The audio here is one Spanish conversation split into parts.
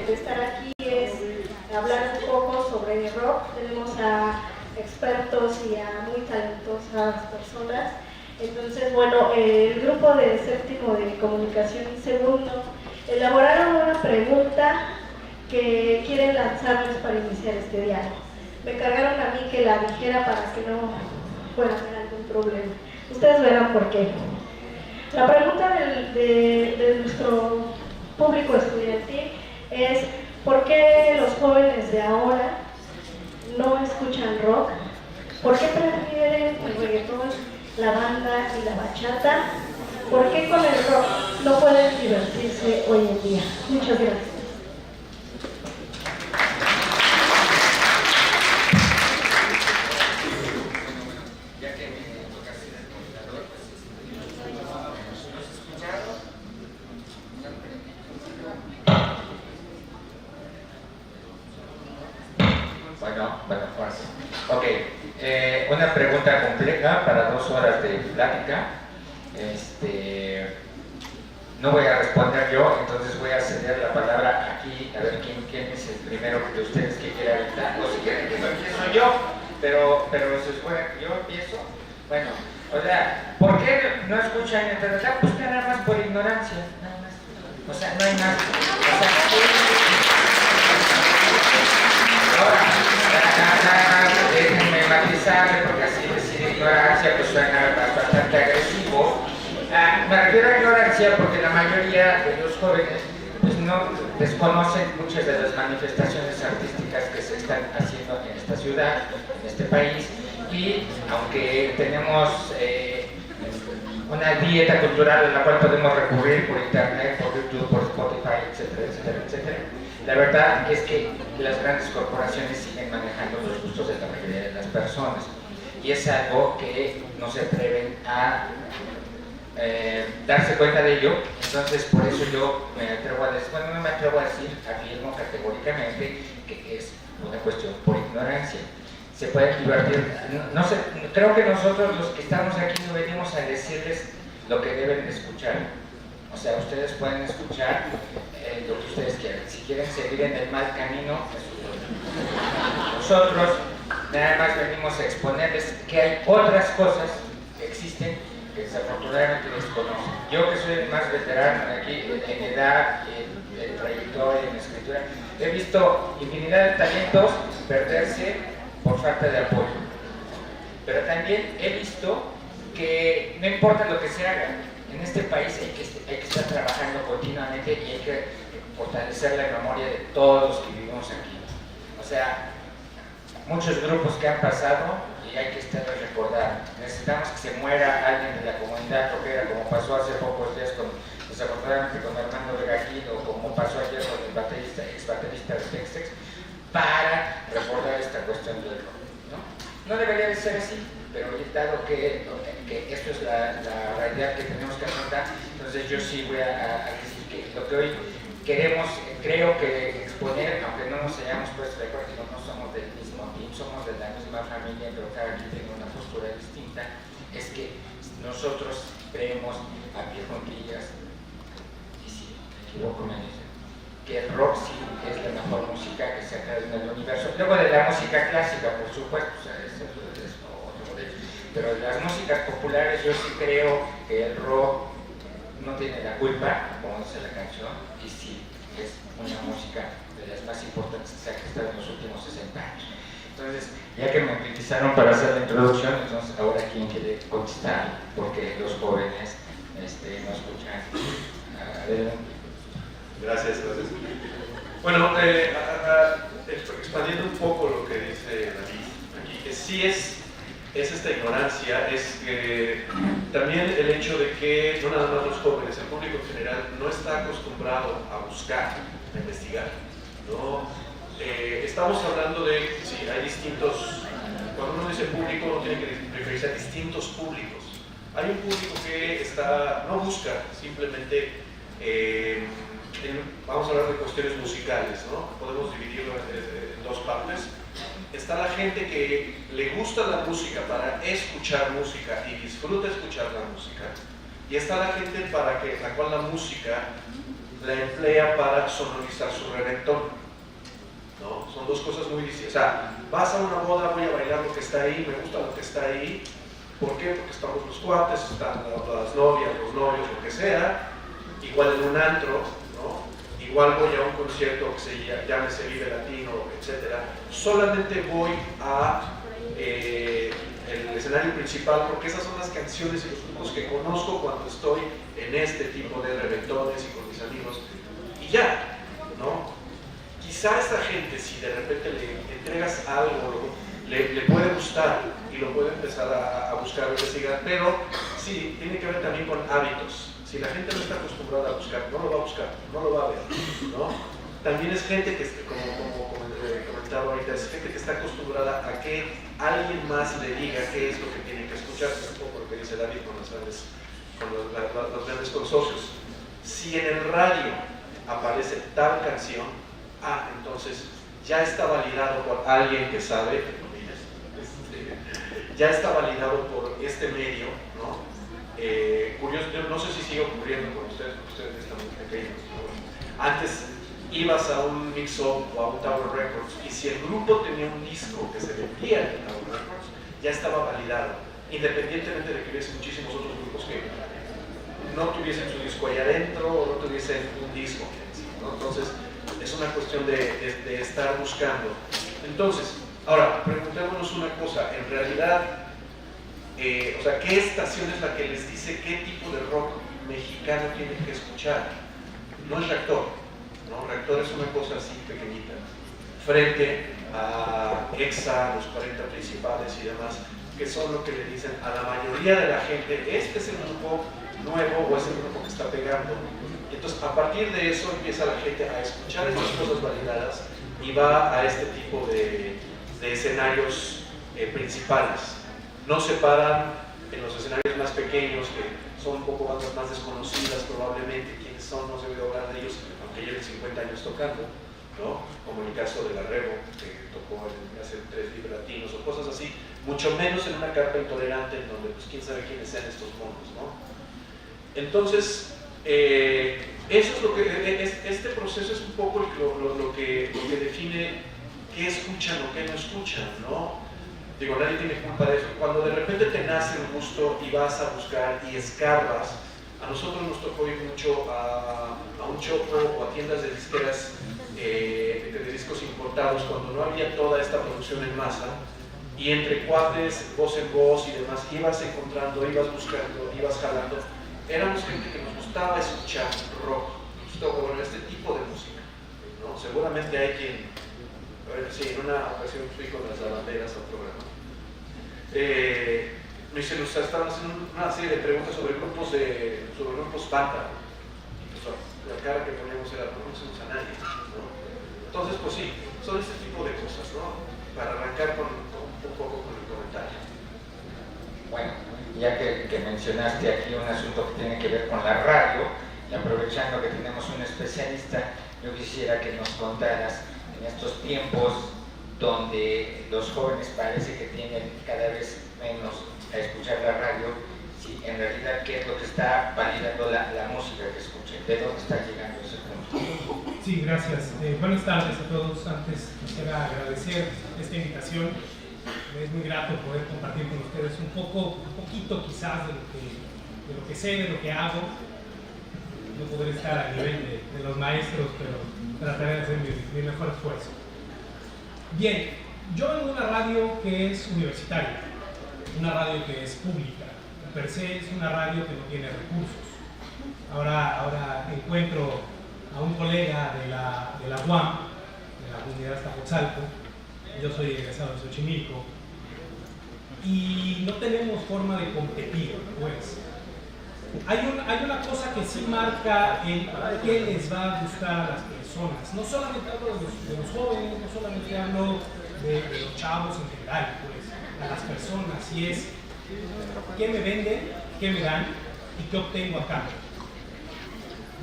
de estar aquí es hablar un poco sobre rock. Tenemos a expertos y a muy talentosas personas. Entonces, bueno, el grupo de séptimo de comunicación y segundo elaboraron una pregunta que quieren lanzarles para iniciar este diálogo. Me encargaron a mí que la dijera para que no fuera a haber algún problema. Ustedes verán por qué. La pregunta de nuestro público estudiantil es: ¿por qué los jóvenes de ahora no escuchan rock? ¿Por qué prefieren el reggaetón, la banda y la bachata? ¿Por qué con el rock no pueden divertirse hoy en día? Muchas gracias. Bueno, pues, ok. Una pregunta compleja para 2 horas de plática. No voy a responder yo, entonces voy a ceder la palabra aquí, a ver quién es el primero de ustedes que quiera aventar. O si quieren que lo empiezo yo, pero si es bueno, yo empiezo. Bueno, o sea, ¿por qué no escuchan en realidad? Pues nada más por ignorancia, nada más. O sea, no hay más. O sea, ahora, déjenme matizarle, porque así decir ignorancia pues suena bastante agresivo. Me refiero a ignorancia porque la mayoría de los jóvenes pues no desconocen muchas de las manifestaciones artísticas que se están haciendo en esta ciudad, en este país, y aunque tenemos una dieta cultural a la cual podemos recurrir por internet, por YouTube, por Spotify, etcétera, etcétera, etcétera, la verdad es que las grandes corporaciones siguen manejando los gustos de la mayoría de las personas, y es algo que no se atreven a darse cuenta de ello. Entonces por eso yo me atrevo a decir, bueno, no me atrevo a decir, afirmo categóricamente que es una cuestión por ignorancia. Se pueden divertir, no sé, creo que nosotros los que estamos aquí no venimos a decirles lo que deben de escuchar. O sea, ustedes pueden escuchar lo que ustedes quieran. Si quieren seguir en el mal camino, nosotros nada más venimos a exponerles que hay otras cosas que existen que desafortunadamente desconocen. Yo que soy el más veterano aquí en edad, en trayectoria, en escritura, he visto infinidad de talentos perderse por falta de apoyo. Pero también he visto que no importa lo que se haga, en este país hay que estar trabajando continuamente y hay que fortalecer la memoria de todos los que vivimos aquí. O sea, muchos grupos que han pasado y hay que estar recordando. Necesitamos que se muera alguien de la comunidad rockera, como pasó hace pocos días desafortunadamente con Armando Regajil, o como pasó ayer con el ex baterista de Tex-Tex, para recordar esta cuestión del rock, ¿no? No debería de ser así, pero dado que esto es la realidad que tenemos que afrontar, entonces yo sí voy a decir que lo que hoy queremos, creo que exponer, aunque no nos hayamos puesto de acuerdo, no somos del mismo team, somos de la misma familia, pero cada quien tiene una postura distinta, es que nosotros creemos a pie juntillas, y si me equivoco me dicen, que el rock sí es la mejor música que se ha creado en el universo, luego de la música clásica, por supuesto, o sea, pero las músicas populares yo sí creo que el rock no tiene la culpa, como dice la canción, y sí es una música de las más importantes que se ha gestado en los últimos 60 años. Entonces, ya que me utilizaron para hacer la introducción, entonces ahora quién quiere contestar, porque los jóvenes no escuchan. Adelante. Gracias. Bueno, expandiendo un poco lo que dice David aquí, que sí es esta ignorancia, es que también el hecho de que no nada más los jóvenes, el público en general no está acostumbrado a buscar, a investigar, ¿no? Estamos hablando de, sí, hay distintos, cuando uno dice público uno tiene que referirse a distintos públicos. Hay un público que no busca, simplemente, vamos a hablar de cuestiones musicales, ¿no? Podemos dividirlo en 2 partes. Está la gente que le gusta la música para escuchar música y disfruta escuchar la música, y está la gente para la cual la música la emplea para sonorizar su reventón, ¿no? Son dos cosas muy distintas. O sea, vas a una boda, voy a bailar lo que está ahí, me gusta lo que está ahí. ¿Por qué? Porque estamos los cuates, están las novias, los novios, lo que sea. Igual en un antro, ¿no? Igual voy a un concierto que se llame Vive Latino, etc. Solamente voy a el escenario principal porque esas son las canciones y los grupos que conozco cuando estoy en este tipo de reventones y con mis amigos. Y ya, ¿no? Quizá a esta gente, si de repente le entregas algo, le puede gustar y lo puede empezar a buscar, a investigar, pero sí, tiene que ver también con hábitos. Si la gente no está acostumbrada a buscar, no lo va a buscar, no lo va a ver, ¿no? También es gente que, como comentaba ahorita, es gente que está acostumbrada a que alguien más le diga qué es lo que tiene que escuchar, es un poco lo que dice David con los grandes consorcios. Si en el radio aparece tal canción, entonces ya está validado por alguien que sabe, ya está validado por este medio, ¿no? Curioso, yo no sé si sigue ocurriendo con ustedes, porque ustedes están muy pequeños, ¿no? Antes ibas a un mix-up o a un Tower Records y si el grupo tenía un disco que se vendía en Tower Records, ya estaba validado, independientemente de que hubiese muchísimos otros grupos que no tuviesen su disco ahí adentro o no tuviesen un disco, ¿no? Entonces es una cuestión de estar buscando. Entonces, ahora, preguntémonos una cosa, en realidad, o sea, ¿qué estación es la que les dice qué tipo de rock mexicano tienen que escuchar? No es Reactor, ¿no? Reactor es una cosa así pequeñita, frente a EXA, los 40 principales y demás, que son lo que le dicen a la mayoría de la gente, este es el grupo nuevo o es el grupo que está pegando. Entonces, a partir de eso empieza la gente a escuchar estas cosas validadas y va a este tipo de escenarios principales. No se paran en los escenarios más pequeños, que son un poco bandas más desconocidas probablemente, quienes son, no se debe hablar de ellos, aunque lleven 50 años tocando, ¿no? Como en el caso de La Rebo, que tocó hace 3 Vive Latinos o cosas así, mucho menos en una carpa intolerante en donde pues quién sabe quiénes sean estos monos, ¿no? Entonces, eso es lo que, este proceso es un poco lo que define qué escuchan o qué no escuchan, ¿no? Digo, nadie tiene culpa de eso. Cuando de repente te nace el gusto y vas a buscar y escarbas, a nosotros nos tocó ir mucho a un chopo o a tiendas de disqueras de discos importados cuando no había toda esta producción en masa, y entre cuates, voz en voz y demás, ibas encontrando, ibas buscando, ibas jalando. Éramos gente que nos gustaba escuchar rock, nos gustaba, bueno, este tipo de música, ¿no? Seguramente hay quien, sí, en una ocasión fui con las lavanderas al programa. Estaban haciendo una serie de preguntas sobre grupos banda. La cara que poníamos era, no conocemos a nadie, ¿no? Entonces, pues sí, son este tipo de cosas, ¿no? Para arrancar un poco con el comentario. Bueno, ya que mencionaste aquí un asunto que tiene que ver con la radio, y aprovechando que tenemos un especialista, yo quisiera que nos contaras en estos tiempos donde los jóvenes parece que tienen cada vez menos a escuchar la radio, si en realidad qué es lo que está validando la música que escuchen, de dónde está llegando ese punto. Sí, gracias. Buenas tardes a todos. Antes quisiera agradecer esta invitación. Es muy grato poder compartir con ustedes un poquito quizás de lo que sé, de lo que hago. No podré estar a nivel de los maestros, pero trataré de hacer mi mejor esfuerzo. Bien, yo en una radio que es universitaria, una radio que es pública, per se es una radio que no tiene recursos. Ahora encuentro a un colega de la UAM, de la Unidad Azcapotzalco, yo soy egresado de Xochimilco, y no tenemos forma de competir, pues. Hay una cosa que sí marca el qué les va a gustar a las personas. No solamente hablo de los jóvenes, no solamente hablo de los chavos en general, pues, a las personas, y es qué me venden, qué me dan y qué obtengo a cambio.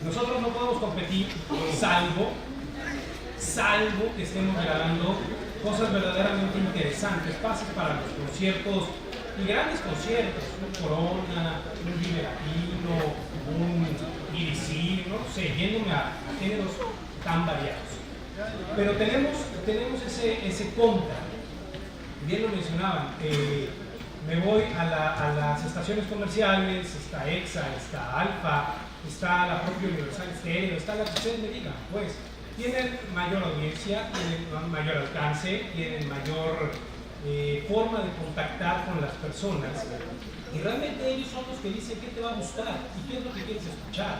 Nosotros no podemos competir salvo que estemos regalando cosas verdaderamente interesantes, pases para los conciertos y grandes conciertos, un Corona, un Vive Latino, un EDC, no sé, yéndome a géneros tan variados. Pero tenemos ese contra, bien lo mencionaban, me voy a las estaciones comerciales, está EXA, está Alfa, está la propia Universal Stereo, está la que ustedes me digan, pues tienen mayor audiencia, tienen mayor alcance, tienen mayor forma de contactar con las personas, y realmente ellos son los que dicen qué te va a gustar y qué es lo que quieres escuchar.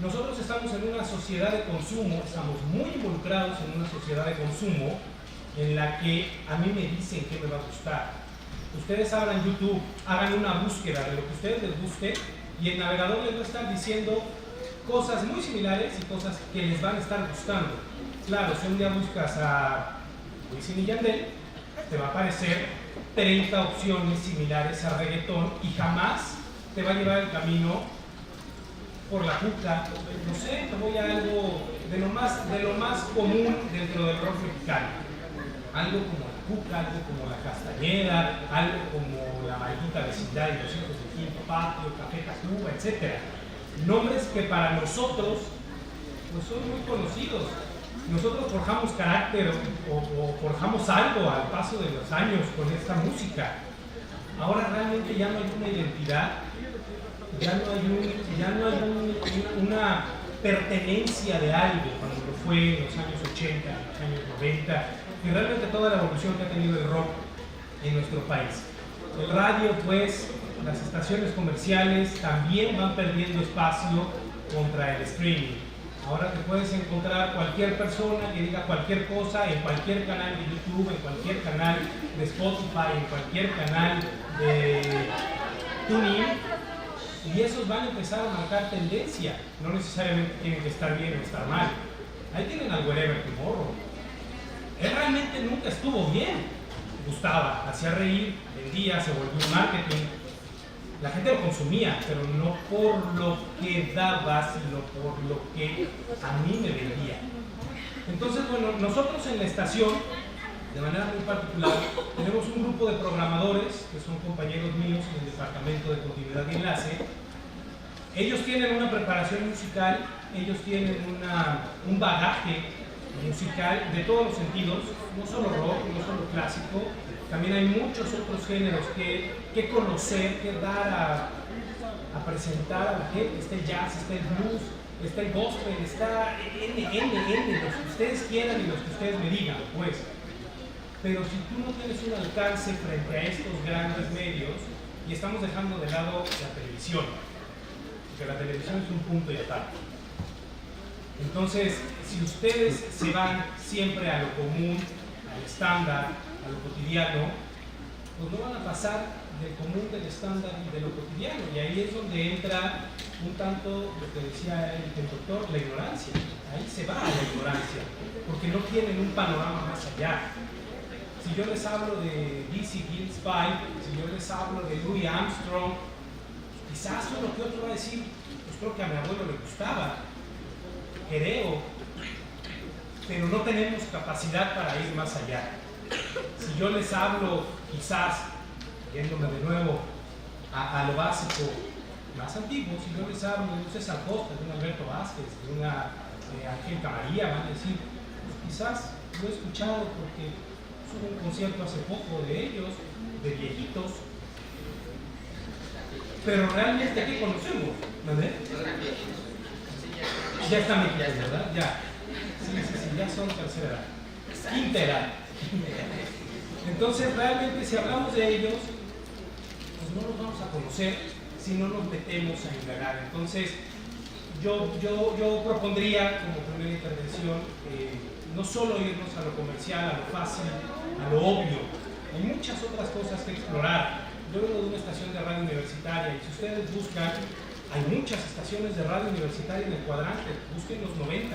Nosotros estamos en una sociedad de consumo, estamos muy involucrados en una sociedad de consumo en la que a mí me dicen qué me va a gustar. Ustedes abran YouTube, hagan una búsqueda de lo que a ustedes les guste y el navegador les va a estar diciendo cosas muy similares y cosas que les van a estar gustando. Claro, si un día buscas a Wisin y Yandel, te va a aparecer 30 opciones similares a reggaetón y jamás te va a llevar el camino por la cuca, no sé, te voy a algo de lo más común dentro del rock mexicano. Algo como la cuca, algo como la castañeda, algo como la maldita vecindad y los hijos del quinto patio, Café Tacuba, etc. Nombres que para nosotros pues son muy conocidos. Nosotros forjamos carácter o forjamos algo al paso de los años con esta música. Ahora realmente ya no hay una identidad, ya no hay una pertenencia de algo cuando lo fue en los años 80, en los años 90, y realmente toda la evolución que ha tenido el rock en nuestro país. El radio, pues, las estaciones comerciales también van perdiendo espacio contra el streaming. Ahora te puedes encontrar cualquier persona que diga cualquier cosa en cualquier canal de YouTube, en cualquier canal de Spotify, en cualquier canal de TuneIn, y esos van a empezar a marcar tendencia. No necesariamente tienen que estar bien o estar mal. Ahí tienen al Wherever Tomorrow. Él realmente nunca estuvo bien. Gustaba, hacía reír, vendía, se volvió un marketing. La gente lo consumía, pero no por lo que daba, sino por lo que a mí me vendía. Entonces, bueno, nosotros en la estación, de manera muy particular, tenemos un grupo de programadores, que son compañeros míos en el departamento de continuidad y enlace. Ellos tienen una preparación musical, ellos tienen un bagaje musical de todos los sentidos, no solo rock, no solo clásico. También hay muchos otros géneros que conocer, que dar a presentar a la gente. Está el jazz, está el blues, está el gospel, está los que ustedes quieran y los que ustedes me digan, pues. Pero si tú no tienes un alcance frente a estos grandes medios, y estamos dejando de lado la televisión, porque la televisión es un punto y aparte. Entonces, si ustedes se van siempre a lo común, al estándar, a lo cotidiano, pues no van a pasar del común, del estándar y de lo cotidiano. Y ahí es donde entra un tanto lo que decía el doctor, la ignorancia. Ahí se va la ignorancia, porque no tienen un panorama más allá. Si yo les hablo de Dizzy Gillespie, si yo les hablo de Louis Armstrong, quizás uno que otro va a decir, pues creo que a mi abuelo le gustaba, creo, pero no tenemos capacidad para ir más allá. Si yo les hablo, quizás, yéndome de nuevo a lo básico más antiguo, si yo les hablo de un César Costa, de un Alberto Vázquez, de una Angélica María, van a decir, pues quizás lo he escuchado porque hubo un concierto hace poco de ellos, de viejitos, pero realmente ¿qué conocemos? ¿Verdad? Ya están viejitos, ¿verdad? Ya. Sí, ya son tercera edad, quinta edad. Entonces realmente si hablamos de ellos, pues no los vamos a conocer si no nos metemos a indagar. Entonces yo propondría como primera intervención no solo irnos a lo comercial, a lo fácil, a lo obvio. Hay muchas otras cosas que explorar. Yo vengo de una estación de radio universitaria y si ustedes buscan, hay muchas estaciones de radio universitaria en el cuadrante. Busquen los 90,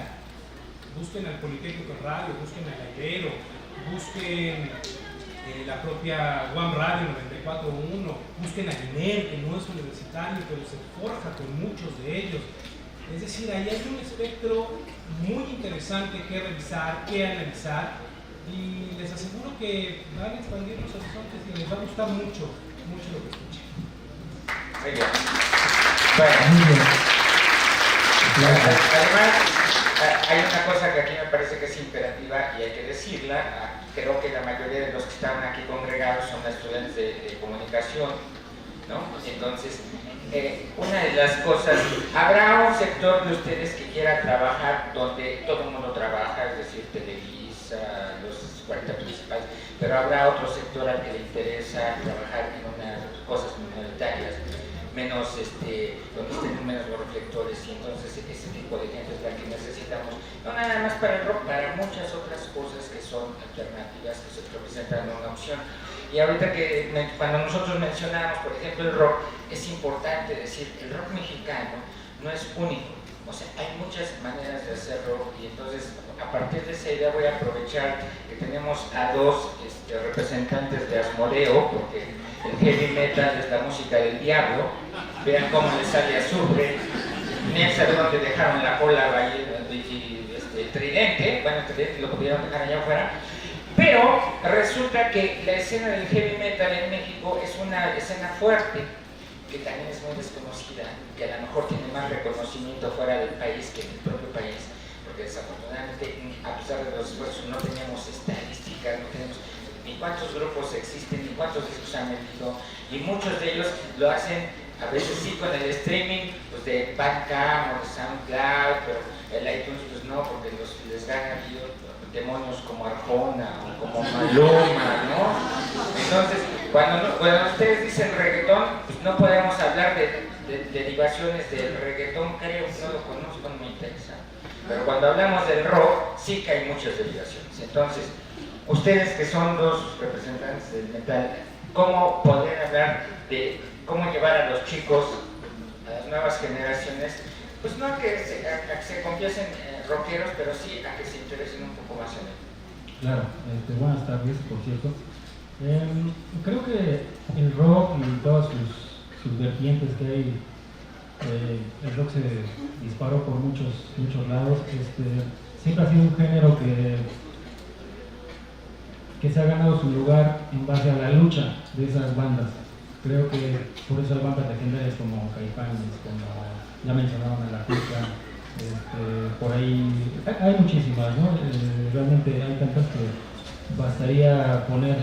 busquen al Politécnico en radio, busquen al Ibero, busquen la propia One Radio 94.1, busquen a INER, que no es universitario, pero se forja con muchos de ellos. Es decir, ahí hay un espectro muy interesante que revisar, que analizar, y les aseguro que van a expandir los horizontes y les va a gustar mucho, mucho lo que escuchen. Muy bien. Bueno, Además, hay una cosa que aquí me parece que es imperativa y hay que decirla. Creo que la mayoría de los que estaban aquí congregados son estudiantes de comunicación, ¿no? Entonces, una de las cosas, habrá un sector de ustedes que quiera trabajar donde todo el mundo trabaja, es decir, Televisa, los 40 principales, pero habrá otro sector al que le interesa trabajar en unas cosas minoritarias, menos, donde estén menos los reflectores, y entonces ese tipo de gente es la que necesitamos, no nada más para el rock, para muchas otras cosas que son alternativas, que se representan una opción. Y ahorita cuando nosotros mencionamos, por ejemplo, el rock, es importante decir que el rock mexicano no es único. O sea, hay muchas maneras de hacer rock y entonces a partir de esa idea voy a aprovechar que tenemos a dos representantes de Asmodeo, porque el heavy metal es la música del diablo. Vean cómo les sale azufre, ni sabe dónde dejaron la cola y tridente, bueno, el tridente lo pudieron dejar allá afuera. Pero resulta que la escena del heavy metal en México es una escena fuerte, que también es muy desconocida, que a lo mejor tiene más reconocimiento fuera del país que en el propio país, porque desafortunadamente, a pesar de los esfuerzos, no tenemos estadísticas, no tenemos ni cuántos grupos existen, ni cuántos discos han vendido, y muchos de ellos lo hacen a veces sí con el streaming pues de Bandcamp o de SoundCloud, pero el iTunes pues no, porque les gana aquí demonios como Arjona o como Maluma, ¿no? Entonces, cuando ustedes dicen reggaetón, pues no podemos hablar de derivaciones del reggaetón, creo, no lo conozco, no me interesa. Pero cuando hablamos del rock, sí que hay muchas derivaciones. Entonces, ustedes que son dos representantes del metal, ¿cómo podrían hablar de cómo llevar a los chicos, a las nuevas generaciones, pues no a que se confiesen rockeros, pero sí a que se interesen un poco más en él? Claro, buenas tardes, por cierto. Creo que el rock y todas sus vertientes que hay, el rock se disparó por muchos lados. Siempre ha sido un género que se ha ganado su lugar en base a la lucha de esas bandas. Creo que por eso hay bandas legendarias como Caifanes, como ya mencionaban a La Cuca, por ahí hay muchísimas, ¿no? Realmente hay tantas que bastaría poner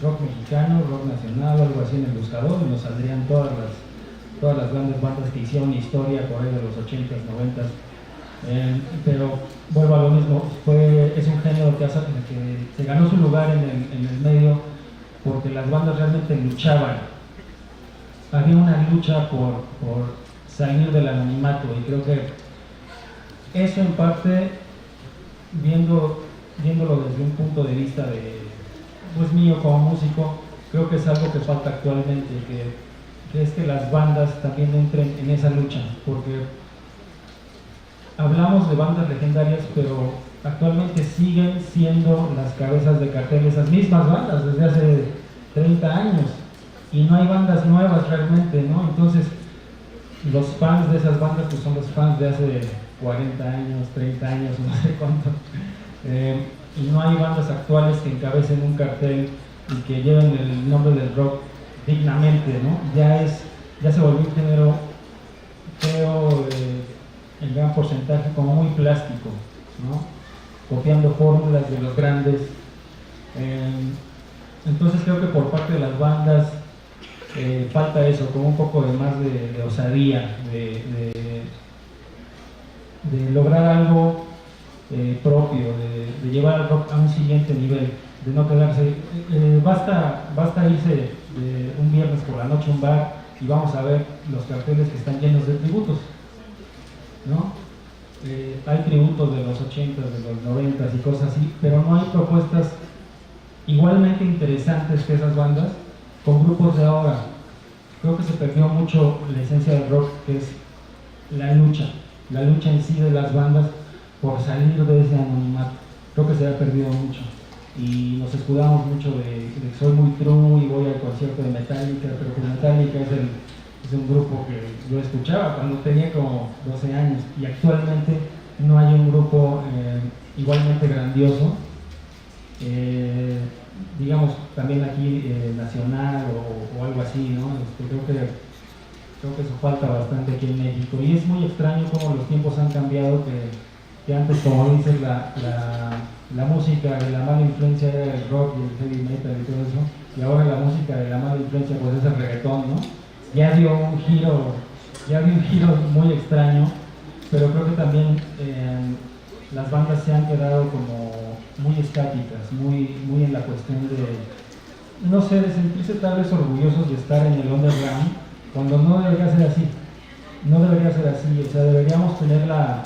rock mexicano, rock nacional, algo así en el buscador y nos saldrían todas las grandes bandas que hicieron historia por ahí de los 80s, 90s. Pero vuelvo a lo mismo, es un género que se ganó su lugar en el medio porque las bandas realmente luchaban. Había una lucha por salir del anonimato y creo que eso en parte, viéndolo desde un punto de vista pues mío como músico, creo que es algo que falta actualmente, que es que las bandas también entren en esa lucha, porque hablamos de bandas legendarias, pero actualmente siguen siendo las cabezas de cartel esas mismas bandas desde hace 30 años y no hay bandas nuevas realmente, ¿no? Entonces los fans de esas bandas pues son los fans de hace 40 años, 30 años, no sé cuánto, y no hay bandas actuales que encabecen un cartel y que lleven el nombre del rock dignamente, ¿no? Ya se volvió un género, creo, en gran porcentaje como muy plástico, ¿no? Copiando fórmulas de los grandes. Entonces creo que por parte de las bandas falta eso, como un poco de más de osadía, de lograr algo propio, de llevar al rock a un siguiente nivel, de no quedarse, basta irse un viernes por la noche a un bar y vamos a ver los carteles que están llenos de tributos, ¿no? Hay tributos de los 80s, de los 90s y cosas así, pero no hay propuestas igualmente interesantes que esas bandas con grupos de ahora. Creo que se perdió mucho la esencia del rock, que es la lucha en sí de las bandas por salir de ese anonimato. Creo que se ha perdido mucho y nos escudamos mucho de que soy muy true y voy al concierto de Metallica, pero que Metallica es un grupo que yo escuchaba cuando tenía como 12 años y actualmente no hay un grupo igualmente grandioso, digamos también aquí nacional o algo así, ¿no? Creo que Creo que eso falta bastante aquí en México. Y es muy extraño cómo los tiempos han cambiado, que antes, como dices, la música de la mala influencia era el rock y el heavy metal y todo eso, y ahora la música de la mala influencia pues es el reggaetón, ¿no? Ya dio un giro muy extraño, pero creo que también las bandas se han quedado como muy estáticas, muy en la cuestión de, no sé, de sentirse tal vez orgullosos de estar en el underground, cuando no debería ser así. No debería ser así, o sea, deberíamos tener la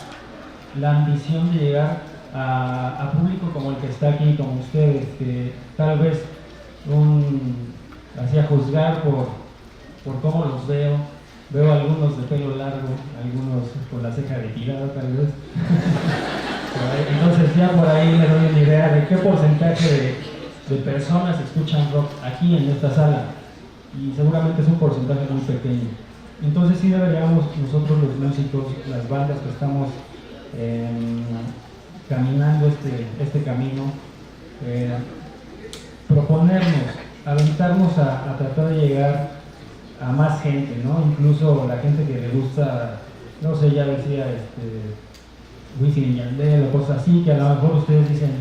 ambición de llegar a público como el que está aquí, como ustedes, que tal vez así a juzgar por cómo los veo algunos de pelo largo, algunos con la ceja retirada tal vez. Entonces ya por ahí me doy una idea de qué porcentaje de personas escuchan rock aquí en esta sala, y seguramente es un porcentaje muy pequeño. Entonces sí deberíamos nosotros los músicos, las bandas que estamos caminando este camino, proponernos, aventarnos a tratar de llegar a más gente, ¿no? Incluso la gente que le gusta, no sé, ya decía Wisin y Yandel o cosas así, que a lo mejor ustedes dicen,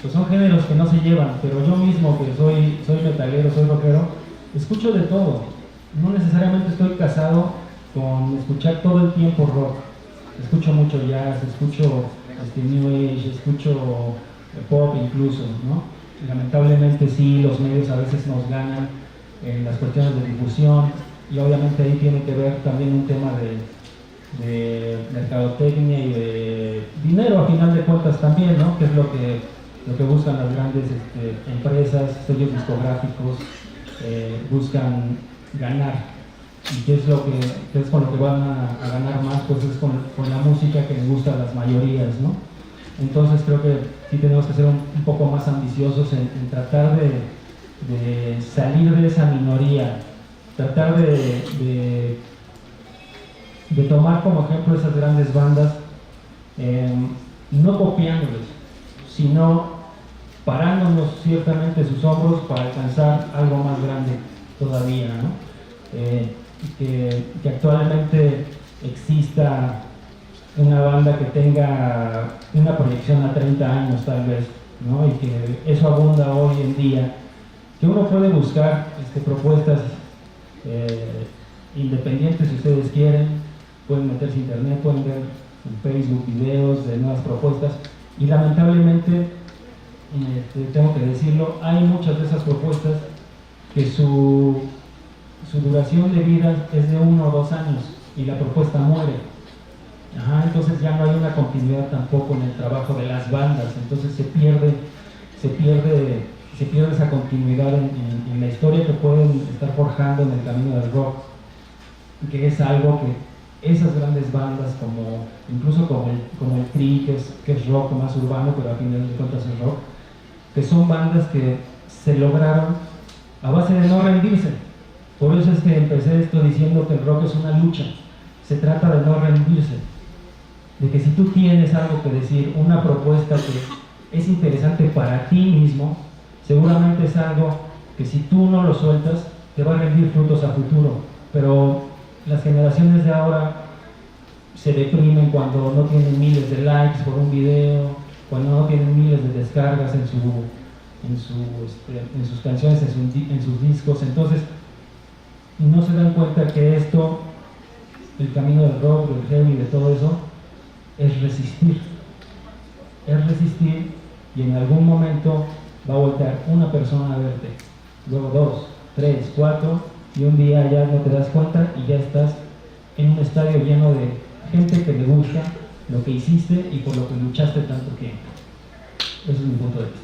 pues son géneros que no se llevan, pero yo mismo que soy metalero, soy rockero, escucho de todo. No necesariamente estoy casado con escuchar todo el tiempo rock. Escucho mucho jazz, escucho New Age, escucho pop incluso, ¿no? Lamentablemente sí, los medios a veces nos ganan en las cuestiones de difusión, y obviamente ahí tiene que ver también un tema de mercadotecnia y de dinero a final de cuentas también, ¿no? Que es lo que buscan las grandes empresas, sellos discográficos, buscan ganar. ¿Y qué es con lo que van a ganar más? Pues es con la música que les gusta a las mayorías, ¿no? Entonces creo que sí tenemos que ser un poco más ambiciosos en tratar de salir de esa minoría, tratar de tomar como ejemplo esas grandes bandas, no copiándoles, sino parándonos ciertamente sus hombros para alcanzar algo más grande todavía, ¿no? Que actualmente exista una banda que tenga una proyección a 30 años tal vez, ¿no? Y que eso abunda hoy en día, que uno puede buscar propuestas independientes si ustedes quieren, pueden meterse a internet, pueden ver en Facebook videos de nuevas propuestas, y lamentablemente tengo que decirlo, hay muchas de esas propuestas que su duración de vida es de 1 o 2 años y la propuesta muere. Entonces ya no hay una continuidad tampoco en el trabajo de las bandas, entonces se pierde esa continuidad en la historia que pueden estar forjando en el camino del rock, que es algo que esas grandes bandas incluso como el Tri, que es rock más urbano, pero a final de cuentas es rock, que son bandas que se lograron a base de no rendirse. Por eso es que empecé esto diciendo que el rock es una lucha. Se trata de no rendirse, de que si tú tienes algo que decir, una propuesta que es interesante para ti mismo, seguramente es algo que si tú no lo sueltas te va a rendir frutos a futuro. Pero las generaciones de ahora se deprimen cuando no tienen miles de likes por un video, cuando no tienen miles de descargas en sus canciones, en sus discos. Entonces no se dan cuenta que el camino del rock, del heavy, de todo eso, es resistir, y en algún momento va a voltear una persona a verte, luego 2, 3, 4, y un día ya no te das cuenta y ya estás en un estadio lleno de gente que le gusta lo que hiciste y por lo que luchaste tanto tiempo. Ese es mi punto de vista.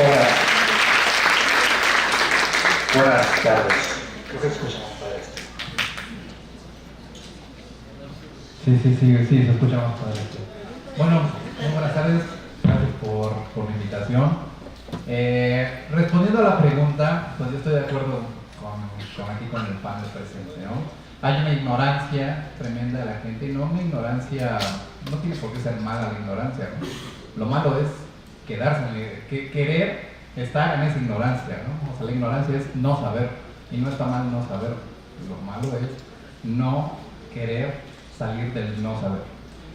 Hola. Buenas tardes. Creo que escuchamos para esto. Sí, se escucha más para esto. Bueno, muy buenas tardes. Gracias por la invitación. Respondiendo a la pregunta, pues yo estoy de acuerdo con el panel presente, ¿no? Hay una ignorancia tremenda de la gente, y no una ignorancia, no tiene por qué ser mala la ignorancia, ¿no? Lo malo es querer estar en esa ignorancia, ¿no? O sea, la ignorancia es no saber. y no está mal no saber, lo malo es no querer salir del no saber.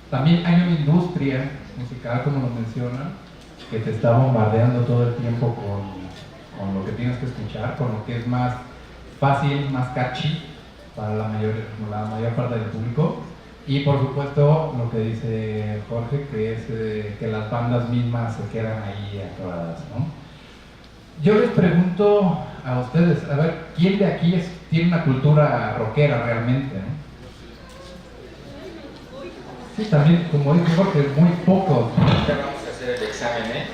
También hay una industria musical, como lo mencionan, que te está bombardeando todo el tiempo con lo que tienes que escuchar, con lo que es más fácil, más catchy para la mayor parte del público. Y por supuesto lo que dice Jorge, que es que las bandas mismas se quedan ahí atoradas, ¿no? Yo les pregunto a ustedes, a ver, ¿quién de aquí tiene una cultura rockera realmente, ¿no? Sí, también, como dice Jorge, muy pocos. Ahorita vamos a hacer el examen, ¿eh?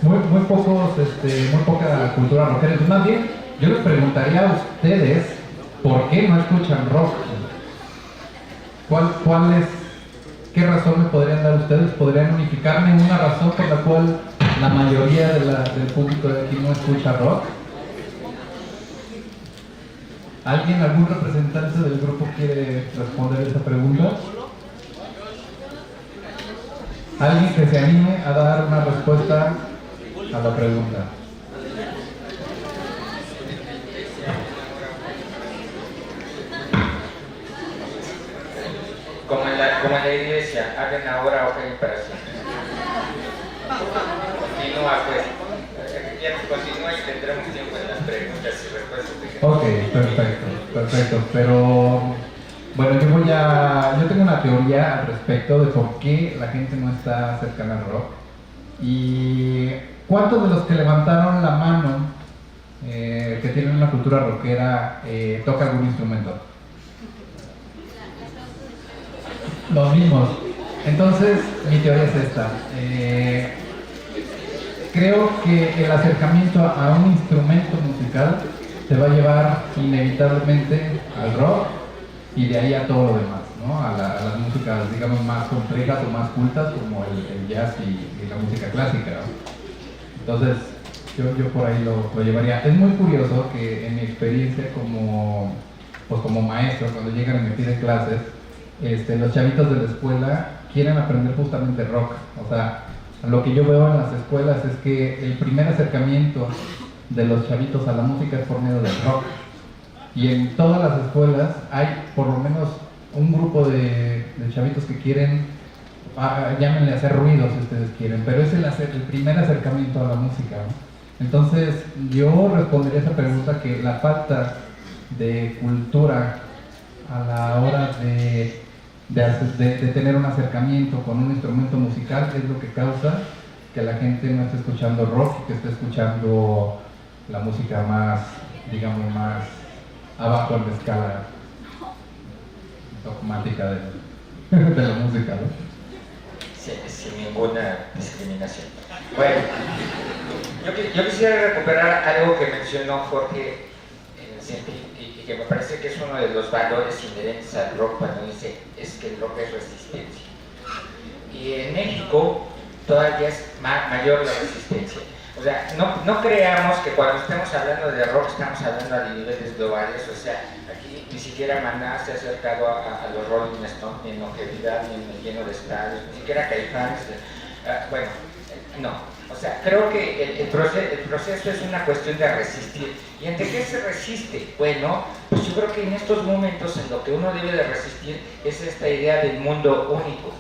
Muy pocos, muy poca cultura rockera. Entonces, más bien, yo les preguntaría a ustedes, ¿por qué no escuchan rock? ¿Qué razón me podrían dar ustedes? ¿Podrían unificarme en una razón por la cual la mayoría del público de aquí no escucha rock? ¿Alguien, algún representante del grupo quiere responder esa pregunta? ¿Alguien que se anime a dar una respuesta a la pregunta? Como en la iglesia, hablen ahora o caen para siempre. Continúa pues. Ya continúa y tendremos tiempo en las preguntas y respuestas. Ok, perfecto. Pero bueno, yo tengo una teoría al respecto de por qué la gente no está cercana al rock. ¿Y cuántos de los que levantaron la mano que tienen una cultura rockera toca algún instrumento? Los mismos. Entonces, mi teoría es esta. Creo que el acercamiento a un instrumento musical te va a llevar inevitablemente al rock y de ahí a todo lo demás, ¿no? A las músicas, digamos, más complejas o más cultas como el jazz y la música clásica, ¿no? Entonces, yo por ahí lo llevaría. Es muy curioso que en mi experiencia como maestro, cuando llegan y me piden clases, los chavitos de la escuela quieren aprender justamente rock. O sea, lo que yo veo en las escuelas es que el primer acercamiento de los chavitos a la música es por medio del rock. Y en todas las escuelas hay por lo menos un grupo de chavitos que quieren, llámenle a hacer ruidos si ustedes quieren, pero es el primer acercamiento a la música, ¿no? Entonces, yo respondería a esa pregunta que la falta de cultura a la hora de tener un acercamiento con un instrumento musical es lo que causa que la gente no esté escuchando rock y que esté escuchando la música más, digamos, más abajo en la escala dogmática de la música, ¿no? Sin ninguna discriminación. Bueno, yo quisiera recuperar algo que mencionó Jorge en el sentido, y que me parece que es uno de los valores inherentes al rock cuando dice es que el rock es resistencia. Y en México todavía es mayor la resistencia. O sea, no creamos que cuando estemos hablando de rock estamos hablando a niveles globales. O sea, aquí ni siquiera Maná se ha acercado a los Rolling Stones ni en longevidad, ni en el lleno de estadios, ni siquiera Caifanes. Bueno, no. O sea, creo que el proceso es una cuestión de resistir. ¿Y ante qué se resiste? Bueno, pues yo creo que en estos momentos en lo que uno debe de resistir es esta idea del mundo único.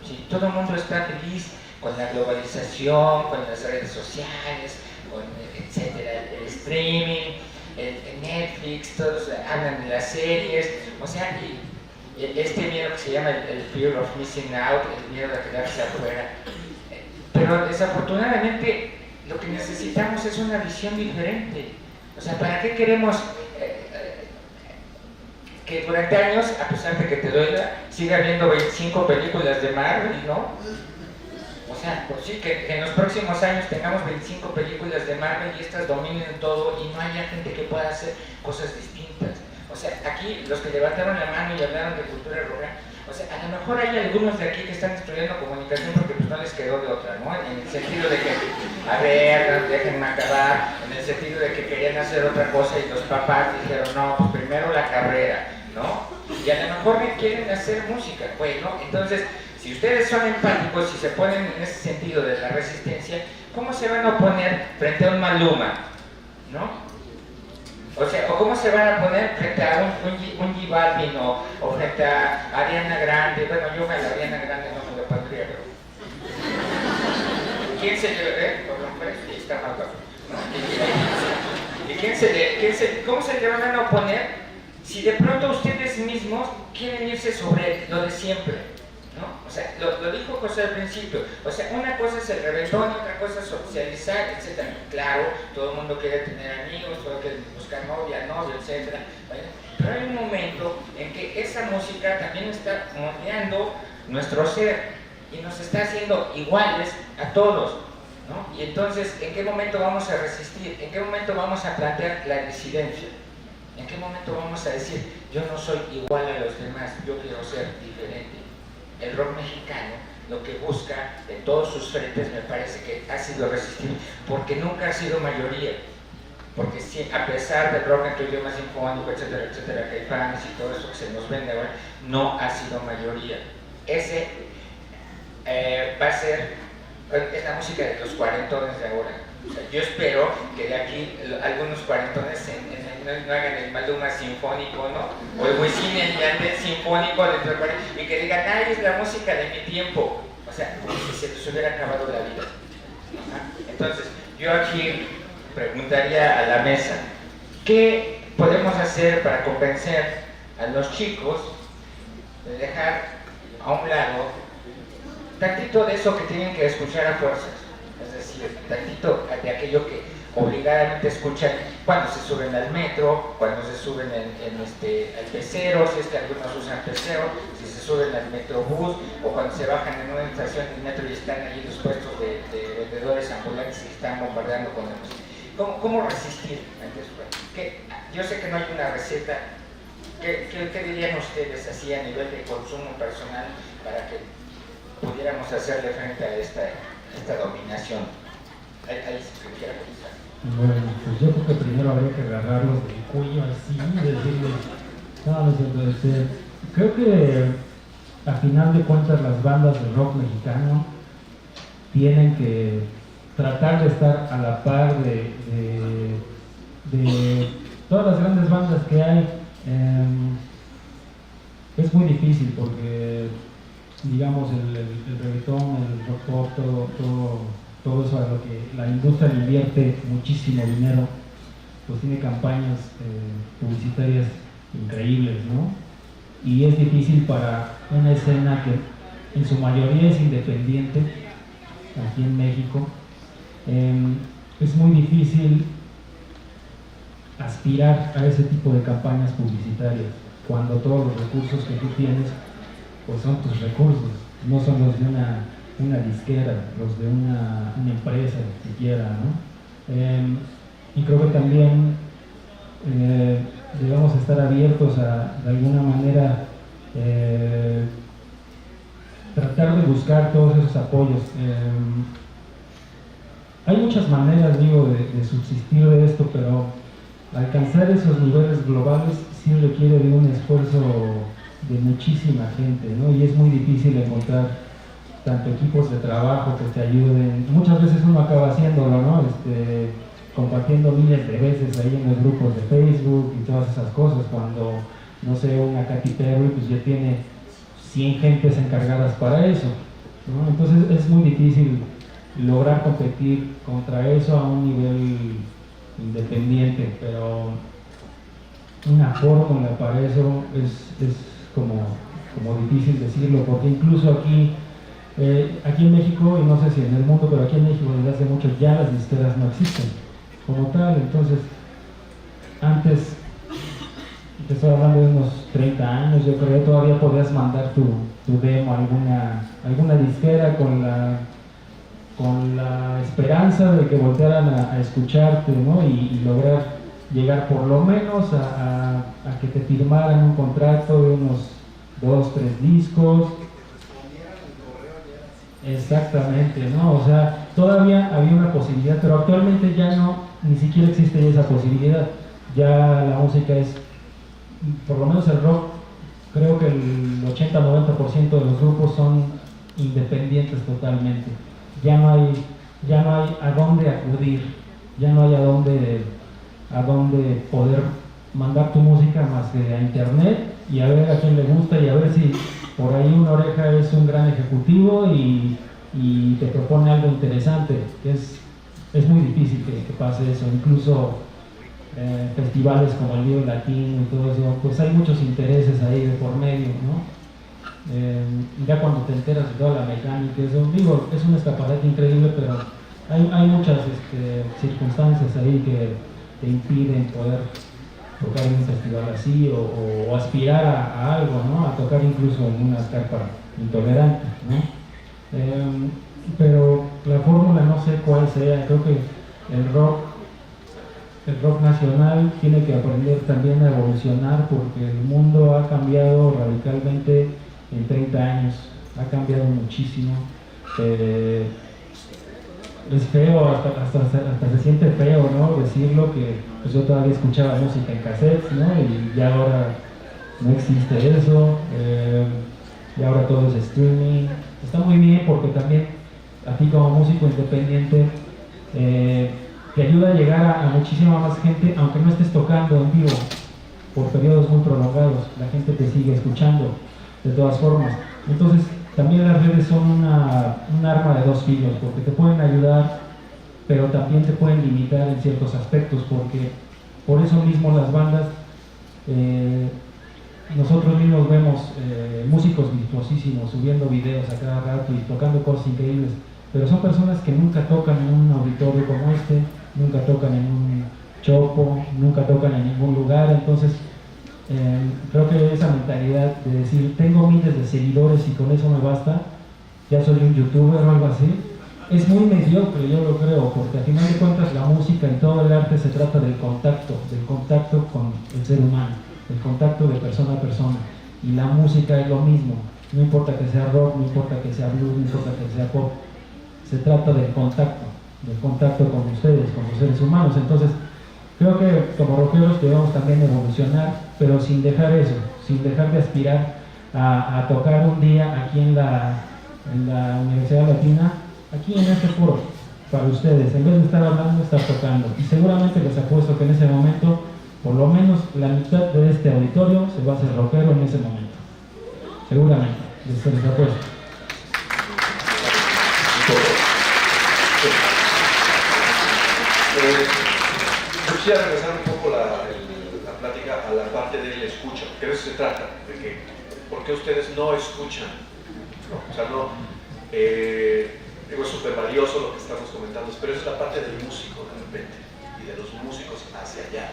¿Sí? Todo el mundo está feliz con la globalización, con las redes sociales, con etcétera, el streaming, el Netflix, todos hablan de las series, o sea, y este miedo que se llama el fear of missing out, el miedo de quedarse afuera. Pero desafortunadamente lo que necesitamos es una visión diferente. O sea, ¿para qué queremos que durante años, a pesar de que te duela, siga habiendo 25 películas de Marvel, ¿no? O sea, pues sí, que en los próximos años tengamos 25 películas de Marvel y estas dominen todo y no haya gente que pueda hacer cosas distintas. O sea, aquí los que levantaron la mano y hablaron de cultura rural, o sea, a lo mejor hay algunos de aquí que están estudiando comunicación porque pues no les quedó de otra, ¿no? En el sentido de que, a ver, déjenme acabar, en el sentido de que querían hacer otra cosa y los papás dijeron, no, pues primero la carrera, ¿no? Y a lo mejor quieren hacer música, bueno, entonces, si ustedes son empáticos y se ponen en ese sentido de la resistencia, ¿cómo se van a oponer frente a un Maluma, ¿no? O sea, o cómo se van a poner frente a un J Balvin o frente a Ariana Grande. Bueno, yo a la Ariana Grande no me lo pondría, pero ¿quién se le por hombre? Sí, está más guapo, ¿no? ¿Y cómo se le van a oponer si de pronto ustedes mismos quieren irse sobre lo de siempre? ¿No? O sea, lo dijo José al principio, o sea, una cosa es el reventón, otra cosa es socializar, etc. Claro, todo el mundo quiere tener amigos, todo quiere buscar novia, novio, etc. ¿Vale? Pero hay un momento en que esa música también está moldeando nuestro ser y nos está haciendo iguales a todos, ¿no? Y entonces, ¿en qué momento vamos a resistir? ¿En qué momento vamos a plantear la disidencia? ¿En qué momento vamos a decir, yo no soy igual a los demás, yo quiero ser diferente? El rock mexicano lo que busca en todos sus frentes me parece que ha sido resistir, porque nunca ha sido mayoría, porque sí, a pesar del rock en tu idioma sinfónico, etcétera, etcétera, Caifanes y todo eso que se nos vende ahora, no ha sido mayoría. Ese va a ser, es la música de los cuarentones de ahora. O sea, yo espero que de aquí algunos cuarentones no hagan el Maluma sinfónico, ¿no? O el Wisin y Yandel sinfónico dentro de y que digan, ay, es la música de mi tiempo. O sea, como si se les hubiera acabado la vida. Entonces, yo aquí preguntaría a la mesa, ¿qué podemos hacer para convencer a los chicos de dejar a un lado tantito de eso que tienen que escuchar a fuerzas? Es decir, tantito de aquello que obligadamente escuchan cuando se suben al metro, cuando se suben al pecero, si es que algunos usan pecero, si se suben al metrobús o cuando se bajan en una estación del metro y están allí los puestos de vendedores ambulantes que están bombardeando con la música. ¿Cómo resistir ante eso? Yo sé que no hay una receta. ¿Qué dirían ustedes así a nivel de consumo personal para que pudiéramos hacerle frente a esta dominación? Ahí se quiera comenzar. Bueno, pues yo creo que primero habría que agarrarlos del cuello así y decirles, creo que a final de cuentas las bandas de rock mexicano tienen que tratar de estar a la par de todas las grandes bandas que hay. Es muy difícil porque, digamos, el reggaetón, el rock pop, todo eso a lo que la industria le invierte muchísimo dinero, pues tiene campañas publicitarias increíbles, ¿no? Y es difícil para una escena que en su mayoría es independiente, aquí en México, es muy difícil aspirar a ese tipo de campañas publicitarias, cuando todos los recursos que tú tienes, pues son tus recursos, no son los de una disquera, los de una empresa siquiera, ¿no? Y creo que también debemos estar abiertos a, de alguna manera, tratar de buscar todos esos apoyos. Hay muchas maneras, digo, de subsistir de esto, pero alcanzar esos niveles globales sí requiere de un esfuerzo de muchísima gente, ¿no? Y es muy difícil encontrar tanto equipos de trabajo que te ayuden. Muchas veces uno acaba haciéndolo, ¿no? Compartiendo miles de veces ahí en los grupos de Facebook y todas esas cosas, cuando, no sé, una Katy Perry pues ya tiene 100 gentes encargadas para eso, ¿no? Entonces es muy difícil lograr competir contra eso a un nivel independiente, pero una fórmula para eso es como difícil decirlo, porque incluso aquí en México, y no sé si en el mundo, pero aquí en México desde hace mucho ya las disqueras no existen como tal. Entonces, antes, te estoy hablando de unos 30 años, yo creo, todavía podías mandar tu demo a alguna disquera con la esperanza de que voltearan a escucharte, ¿no? Y lograr llegar por lo menos a que te firmaran un contrato de unos 2, 3 discos. Exactamente, ¿no? O sea, todavía había una posibilidad, pero actualmente ya no, ni siquiera existe esa posibilidad. Ya la música es, por lo menos el rock, creo que el 80-90% de los grupos son independientes totalmente. Ya no hay a dónde acudir, ya no hay a dónde a dónde poder mandar tu música más que a internet y a ver a quién le gusta y a ver si por ahí una oreja es un gran ejecutivo y te propone algo interesante. Es muy difícil que pase eso, incluso festivales como el Vive Latino y todo eso, pues hay muchos intereses ahí de por medio, ¿no? Ya cuando te enteras de toda la mecánica, eso, digo, es un escaparate increíble, pero hay muchas circunstancias ahí que te impiden poder tocar en un festival así o aspirar a algo, ¿no? A tocar incluso en una carpa intolerante, ¿no? Pero la fórmula no sé cuál sea. Creo que el rock nacional tiene que aprender también a evolucionar, porque el mundo ha cambiado radicalmente en 30 años, ha cambiado muchísimo. Es feo, hasta se siente feo, ¿no? Decirlo, que pues yo todavía escuchaba música en cassettes, ¿no? Y ya ahora no existe eso, y ahora todo es streaming. Está muy bien porque también a ti como músico independiente te ayuda a llegar a muchísima más gente, aunque no estés tocando en vivo por periodos muy prolongados, la gente te sigue escuchando de todas formas. Entonces también las redes son un arma de dos filos, porque te pueden ayudar, pero también te pueden limitar en ciertos aspectos, porque por eso mismo las bandas, nosotros mismos vemos músicos virtuosísimos subiendo videos a cada rato y tocando cosas increíbles, pero son personas que nunca tocan en un auditorio como este, nunca tocan en un chopo, nunca tocan en ningún lugar. Entonces creo que esa mentalidad de decir tengo miles de seguidores y con eso me basta, ya soy un youtuber o algo así, es muy mediocre, yo lo creo, porque al final de cuentas la música y todo el arte se trata del contacto con el ser humano, el contacto de persona a persona, y la música es lo mismo, no importa que sea rock, no importa que sea blues, no importa que sea pop, se trata del contacto con ustedes, con los seres humanos. Entonces creo que como rockeros debemos también evolucionar, pero sin dejar eso, sin dejar de aspirar a tocar un día aquí en la Universidad Latina, aquí en este foro, para ustedes, en vez de estar hablando, estar tocando. Y seguramente les apuesto que en ese momento, por lo menos la mitad de este auditorio se va a hacer rockero en ese momento. Seguramente, les apuesto. Yo quisiera regresar un poco la plática a la parte del escucha, que de eso se trata, de que ¿por qué ustedes no escuchan? No, o sea, no, digo, es súper valioso lo que estamos comentando, pero es la parte del músico de repente, y de los músicos hacia allá.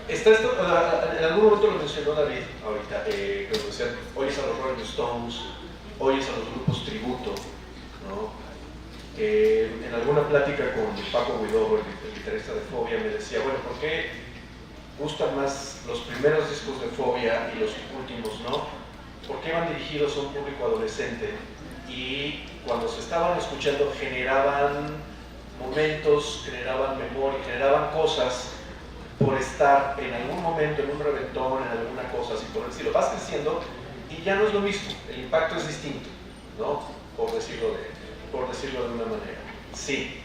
Está esto, en algún momento lo mencionó David ahorita, que nos decían, oyes a los Rolling Stones, oyes a los grupos tributo, ¿no? En alguna plática con Paco Huidobro, el guitarrista de Fobia, me decía, bueno, ¿por qué gustan más los primeros discos de Fobia y los últimos no? ¿Por qué van dirigidos a un público adolescente? Y cuando se estaban escuchando generaban momentos, generaban memoria, generaban cosas por estar en algún momento, en un reventón, en alguna cosa así por decirlo. Vas creciendo y ya no es lo mismo, el impacto es distinto, ¿no? Por decirlo de una manera. Sí.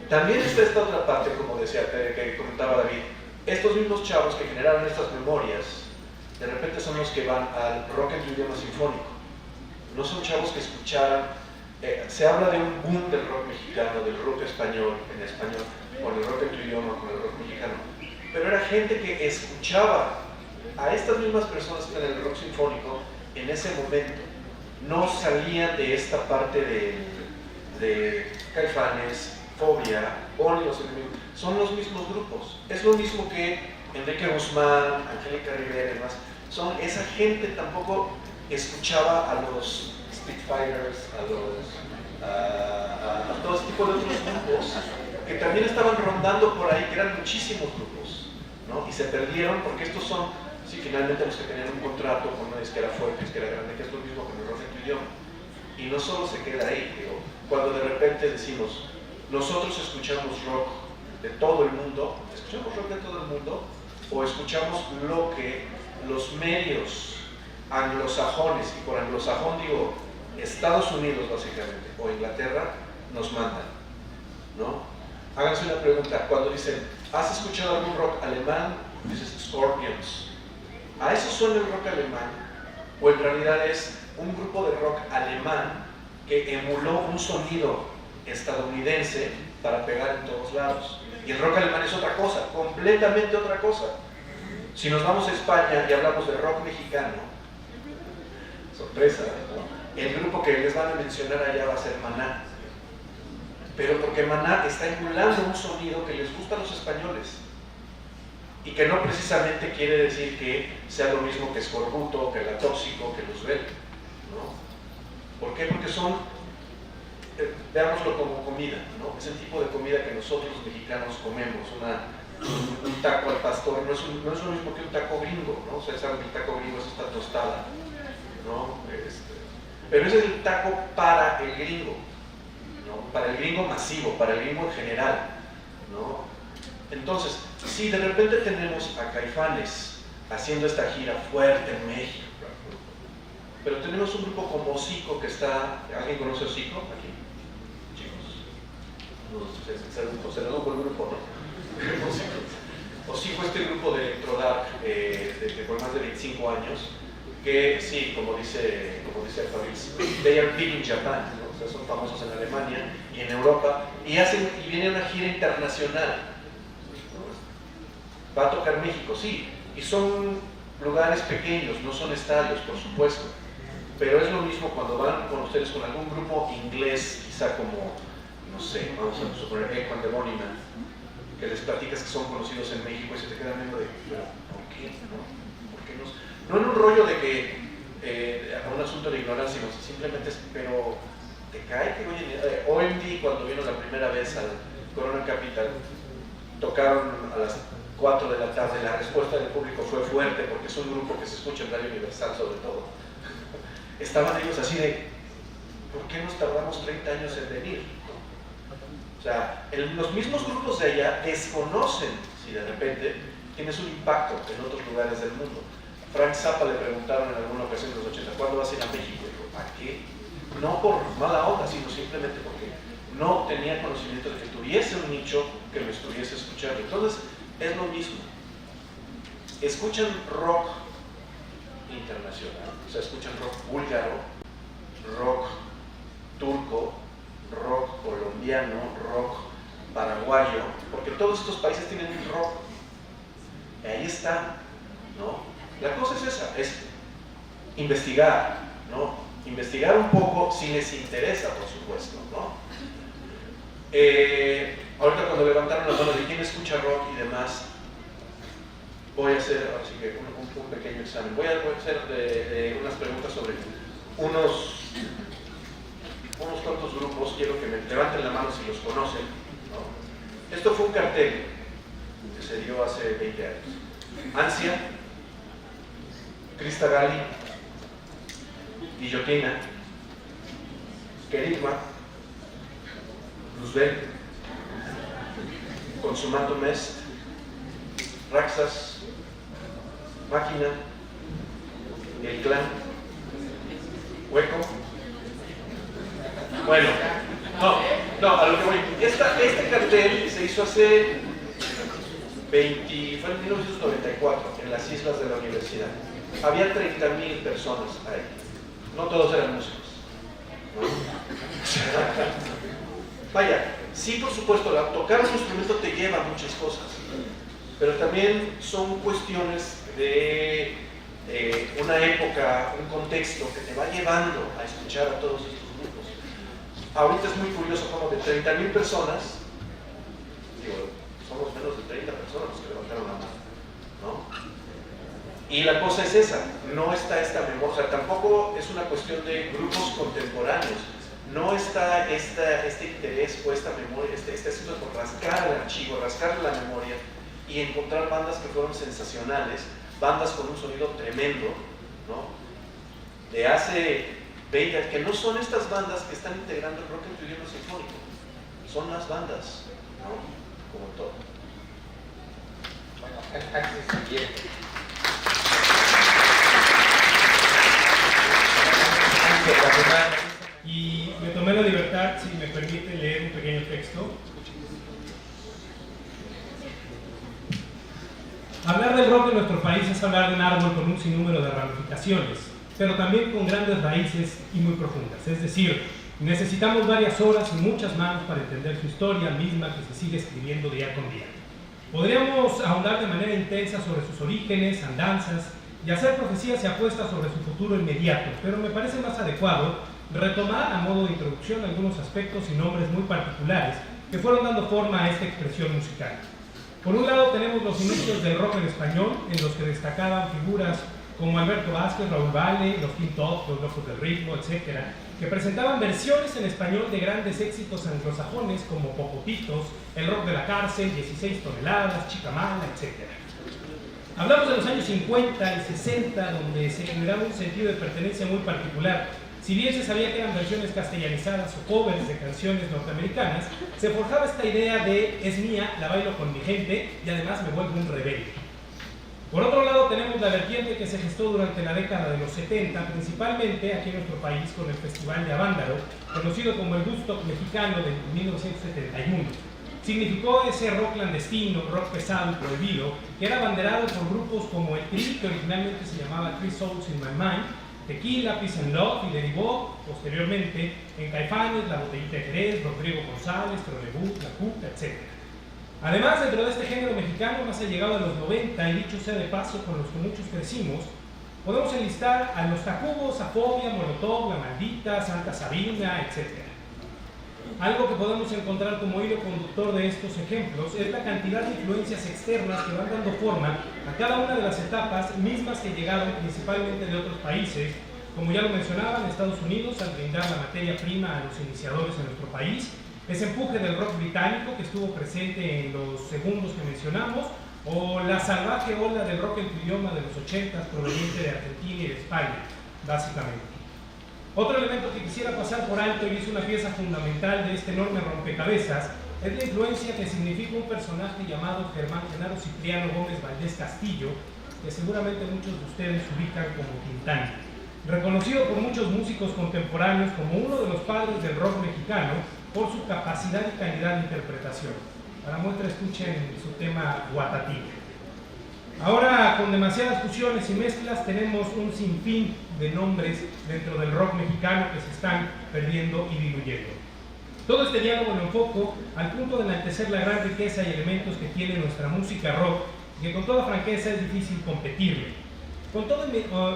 También está esta otra parte, como decía, que comentaba David. Estos mismos chavos que generaron estas memorias, de repente son los que van al rock en tu idioma sinfónico. No son chavos que escucharan. Se habla de un boom del rock mexicano, del rock español, en español, con el rock en tu idioma, con el rock mexicano. Pero era gente que escuchaba a estas mismas personas que en el rock sinfónico en ese momento. No salían de esta parte de Caifanes, Fobia, Oni los Enemigos. Son los mismos grupos. Es lo mismo que Enrique Guzmán, Angélica Rivera y demás. Esa gente tampoco escuchaba a los Spitfires, a todo ese tipo de otros grupos que también estaban rondando por ahí, que eran muchísimos grupos, ¿no? Y se perdieron porque estos son, sí, finalmente los que tenían un contrato con una disquera fuerte, disquera grande, que es lo mismo que el rock en tu idioma. Y no solo se queda ahí, digo, cuando de repente decimos, nosotros escuchamos rock de todo el mundo, o escuchamos lo que los medios anglosajones, y por anglosajón digo Estados Unidos básicamente, o Inglaterra, nos mandan, ¿no? Háganse una pregunta, cuando dicen ¿Has escuchado algún rock alemán? Dices Scorpions. ¿A eso suena el rock alemán? ¿O en realidad es un grupo de rock alemán que emuló un sonido estadounidense para pegar en todos lados? Y el rock alemán es otra cosa, completamente otra cosa. Si nos vamos a España y hablamos de rock mexicano, sorpresa, ¿no? El grupo que les van a mencionar allá va a ser Maná. Pero porque Maná está emulando un sonido que les gusta a los españoles y que no precisamente quiere decir que sea lo mismo que Escorbuto, que La Tóxico, que Luzbel, ¿no? ¿Por qué? Porque son, veámoslo como comida, ¿no? Es el tipo de comida que nosotros los mexicanos comemos. Un taco al pastor no es lo mismo que un taco gringo, ¿no? O sea, saben que el taco gringo es esta tostada, ¿no? Pero ese es el taco para el gringo, ¿no? Para el gringo masivo, para el gringo en general, ¿no? Entonces, si de repente tenemos a Caifanes haciendo esta gira fuerte en México, pero tenemos un grupo como Hocico que está... ¿Alguien conoce Hocico aquí? Chicos, se redujo el grupo, ¿no? Hocico, este grupo de electrodark de por más de 25 años, que sí, como dice Fabriz, they are big in Japan, ¿no? O sea, son famosos en Alemania y en Europa, y vienen a una gira internacional, ¿no? Va a tocar México, sí, y son lugares pequeños, no son estadios, por supuesto, pero es lo mismo cuando van con ustedes con algún grupo inglés, quizá como, no sé, vamos a suponer Echo and the Bunnymen, que les platicas que son conocidos en México y se te quedan viendo de, pero ¿por qué? ¿Por qué no en un rollo de que a un asunto de ignorancia, sino simplemente es, pero te cae que oye, OMD cuando vino la primera vez al Corona Capital, tocaron a las 4 de la tarde, la respuesta del público fue fuerte porque es un grupo que se escucha en Radio Universal sobre todo. Estaban ellos así de, ¿por qué nos tardamos 30 años en venir? O sea, los mismos grupos de allá desconocen si de repente tienes un impacto en otros lugares del mundo. Frank Zappa le preguntaron en alguna ocasión en los 80, ¿cuándo vas a ir a México? Y dijo, ¿a qué? No por mala onda, sino simplemente porque no tenía conocimiento de que tuviese un nicho que lo estuviese escuchando. Entonces, es lo mismo. Escuchan rock internacional, o sea, escuchan rock búlgaro, rock turco, rock colombiano, rock paraguayo, porque todos estos países tienen un rock. Ahí está, ¿no? La cosa es esa, es investigar, ¿no? Investigar un poco si les interesa, por supuesto, ¿no? Ahorita cuando levantaron las manos de quién escucha rock y demás, voy a hacer así que un pequeño examen. Voy a hacer unas preguntas sobre unos cuantos grupos. Quiero que me levanten la mano si los conocen, ¿no? Esto fue un cartel que se dio hace 20 años. Ansia, Crista Gali, Guillotina, Querigma, Luzbel, Consumatum Est, Raxas, Máquina, El Clan, Hueco. Bueno, no, a lo que voy. Este cartel se hizo hace fue en 1994, en las islas de la universidad. Había 30,000 personas ahí. No todos eran músicos, ¿no? Vaya, sí, por supuesto, tocar un instrumento te lleva a muchas cosas, pero también son cuestiones de una época, un contexto que te va llevando a escuchar a todos estos grupos. Ahorita es muy curioso como de 30,000 personas, digo, somos menos de 30 personas los que levantaron la mano, ¿no? Y la cosa es esa, no está esta memoria, o sea, tampoco es una cuestión de grupos contemporáneos, no está este interés o esta memoria, este asunto por rascar el archivo, rascar la memoria y encontrar bandas que fueron sensacionales, bandas con un sonido tremendo, ¿no? De hace 20 años, que no son estas bandas que están integrando el rock en tu idioma sinfónico, son las bandas, ¿no? Como todo. Bueno, antes de seguir, y me tomé la libertad, si me permite, leer un pequeño texto. Hablar del rock en nuestro país es hablar de un árbol con un sinnúmero de ramificaciones, pero también con grandes raíces y muy profundas. Es decir, necesitamos varias horas y muchas manos para entender su historia misma que se sigue escribiendo día con día. Podríamos ahondar de manera intensa sobre sus orígenes, andanzas y hacer profecías y apuestas sobre su futuro inmediato, pero me parece más adecuado retomar a modo de introducción algunos aspectos y nombres muy particulares que fueron dando forma a esta expresión musical. Por un lado tenemos los inicios del rock en español, en los que destacaban figuras como Alberto Vázquez, Raúl Vale, los Teen Tops, los Locos del Ritmo, etc., que presentaban versiones en español de grandes éxitos anglosajones como Popotitos, El Rock de la Cárcel, 16 toneladas, Chica Mala, etc. Hablamos de los años 50 y 60, donde se generaba un sentido de pertenencia muy particular. Si bien se sabía que eran versiones castellanizadas o covers de canciones norteamericanas, se forjaba esta idea de es mía, la bailo con mi gente y además me vuelvo un rebelde. Por otro lado tenemos la vertiente que se gestó durante la década de los 70, principalmente aquí en nuestro país con el Festival de Avándaro, conocido como el Woodstock mexicano de 1971. Significó ese rock clandestino, rock pesado y prohibido, que era abanderado por grupos como el Tri, que originalmente se llamaba Three Souls in My Mind, Tequila, Peace and Love, y derivó posteriormente en Caifanes, La Botellita de Jerez, Rodrigo González, Trolebús, La Cuca, etc. Además, dentro de este género mexicano más allegado a los 90, y dicho sea de paso con los que muchos crecimos, podemos enlistar a Los Tacubos, a Fobia, Molotov, La Maldita, Santa Sabina, etc. Algo que podemos encontrar como hilo conductor de estos ejemplos es la cantidad de influencias externas que van dando forma a cada una de las etapas mismas que llegaron principalmente de otros países, como ya lo mencionaban, Estados Unidos al brindar la materia prima a los iniciadores en nuestro país, ese empuje del rock británico que estuvo presente en los segundos que mencionamos, o la salvaje ola del rock en tu idioma de los 80s proveniente de Argentina y de España, básicamente. Otro elemento que quisiera pasar por alto y es una pieza fundamental de este enorme rompecabezas es la influencia que significa un personaje llamado Germán Genaro Cipriano Gómez Valdés Castillo, que seguramente muchos de ustedes ubican como Tintán. Reconocido por muchos músicos contemporáneos como uno de los padres del rock mexicano por su capacidad y calidad de interpretación. Para muestra escuchen su tema Guatatín. Ahora, con demasiadas fusiones y mezclas, tenemos un sinfín de nombres dentro del rock mexicano que se están perdiendo y diluyendo. Todo este diálogo lo enfoco al punto de enaltecer la gran riqueza y elementos que tiene nuestra música rock, que con toda franqueza es difícil competirle. Con toda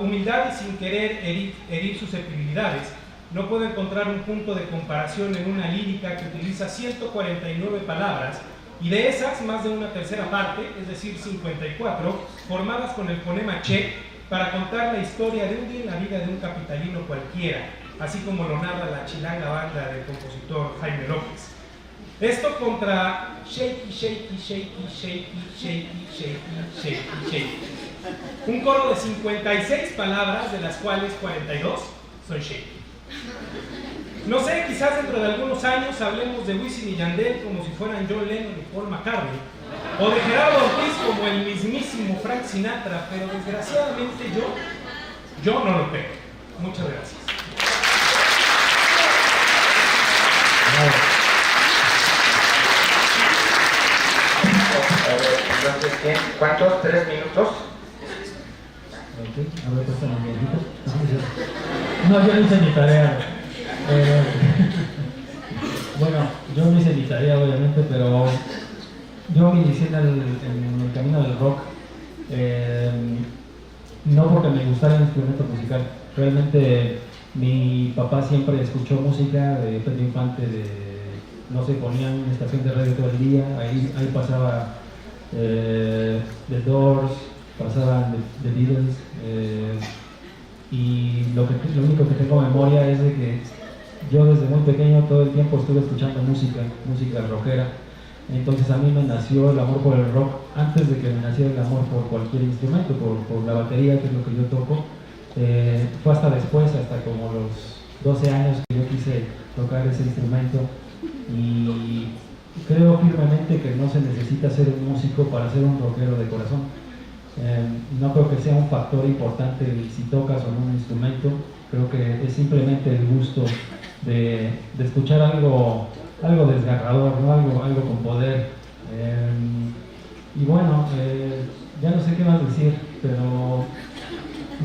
humildad y sin querer herir susceptibilidades, no puedo encontrar un punto de comparación en una lírica que utiliza 149 palabras, y de esas, más de una tercera parte, es decir, 54, formadas con el fonema che, para contar la historia de un día en la vida de un capitalino cualquiera, así como lo narra la chilanga banda del compositor Jaime López. Esto contra shaky, shaky, shaky, shaky, shaky, shaky, shaky, shaky. Un coro de 56 palabras, de las cuales 42 son shaky. No sé, quizás dentro de algunos años hablemos de Wisin y Yandel como si fueran John Lennon y Paul McCartney, o de Gerardo Ortiz como el mismísimo Frank Sinatra, pero desgraciadamente yo no lo creo. Muchas gracias. Entonces, ¿qué? ¿Cuántos? ¿3 minutos? A ver, pues, no, yo no hice mi tarea. Bueno, yo no hice mi tarea obviamente, pero yo me inicié en el camino del rock no porque me gustara el instrumento musical. Realmente mi papá siempre escuchó música de Pedro Infante, no sé, ponían una estación de radio todo el día, ahí pasaba The Doors, pasaban The Beatles, y lo único que tengo memoria es de que yo desde muy pequeño todo el tiempo estuve escuchando música rockera. Entonces a mí me nació el amor por el rock antes de que me naciera el amor por cualquier instrumento, por la batería, que es lo que yo toco. Fue hasta después, hasta como los 12 años que yo quise tocar ese instrumento, y creo firmemente que no se necesita ser un músico para ser un rockero de corazón. No creo que sea un factor importante si tocas o no un instrumento. Creo que es simplemente el gusto de escuchar algo desgarrador, ¿no? algo con poder. Y bueno, ya no sé qué más decir, pero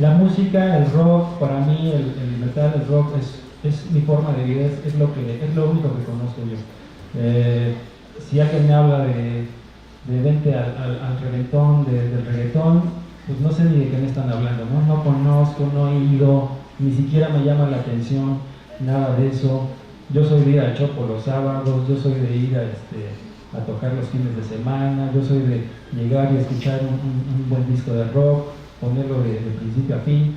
la música, el rock, para mí, el metal, el rock es mi forma de vida, es lo único que conozco yo. Si alguien me habla de vente al reggaetón, del reggaetón, pues no sé ni de qué me están hablando, ¿no? No conozco, no he ido, ni siquiera me llama la atención, nada de eso. Yo soy de ir al Chopo los sábados, yo soy de ir a tocar los fines de semana, yo soy de llegar y escuchar un buen disco de rock, ponerlo de principio a fin.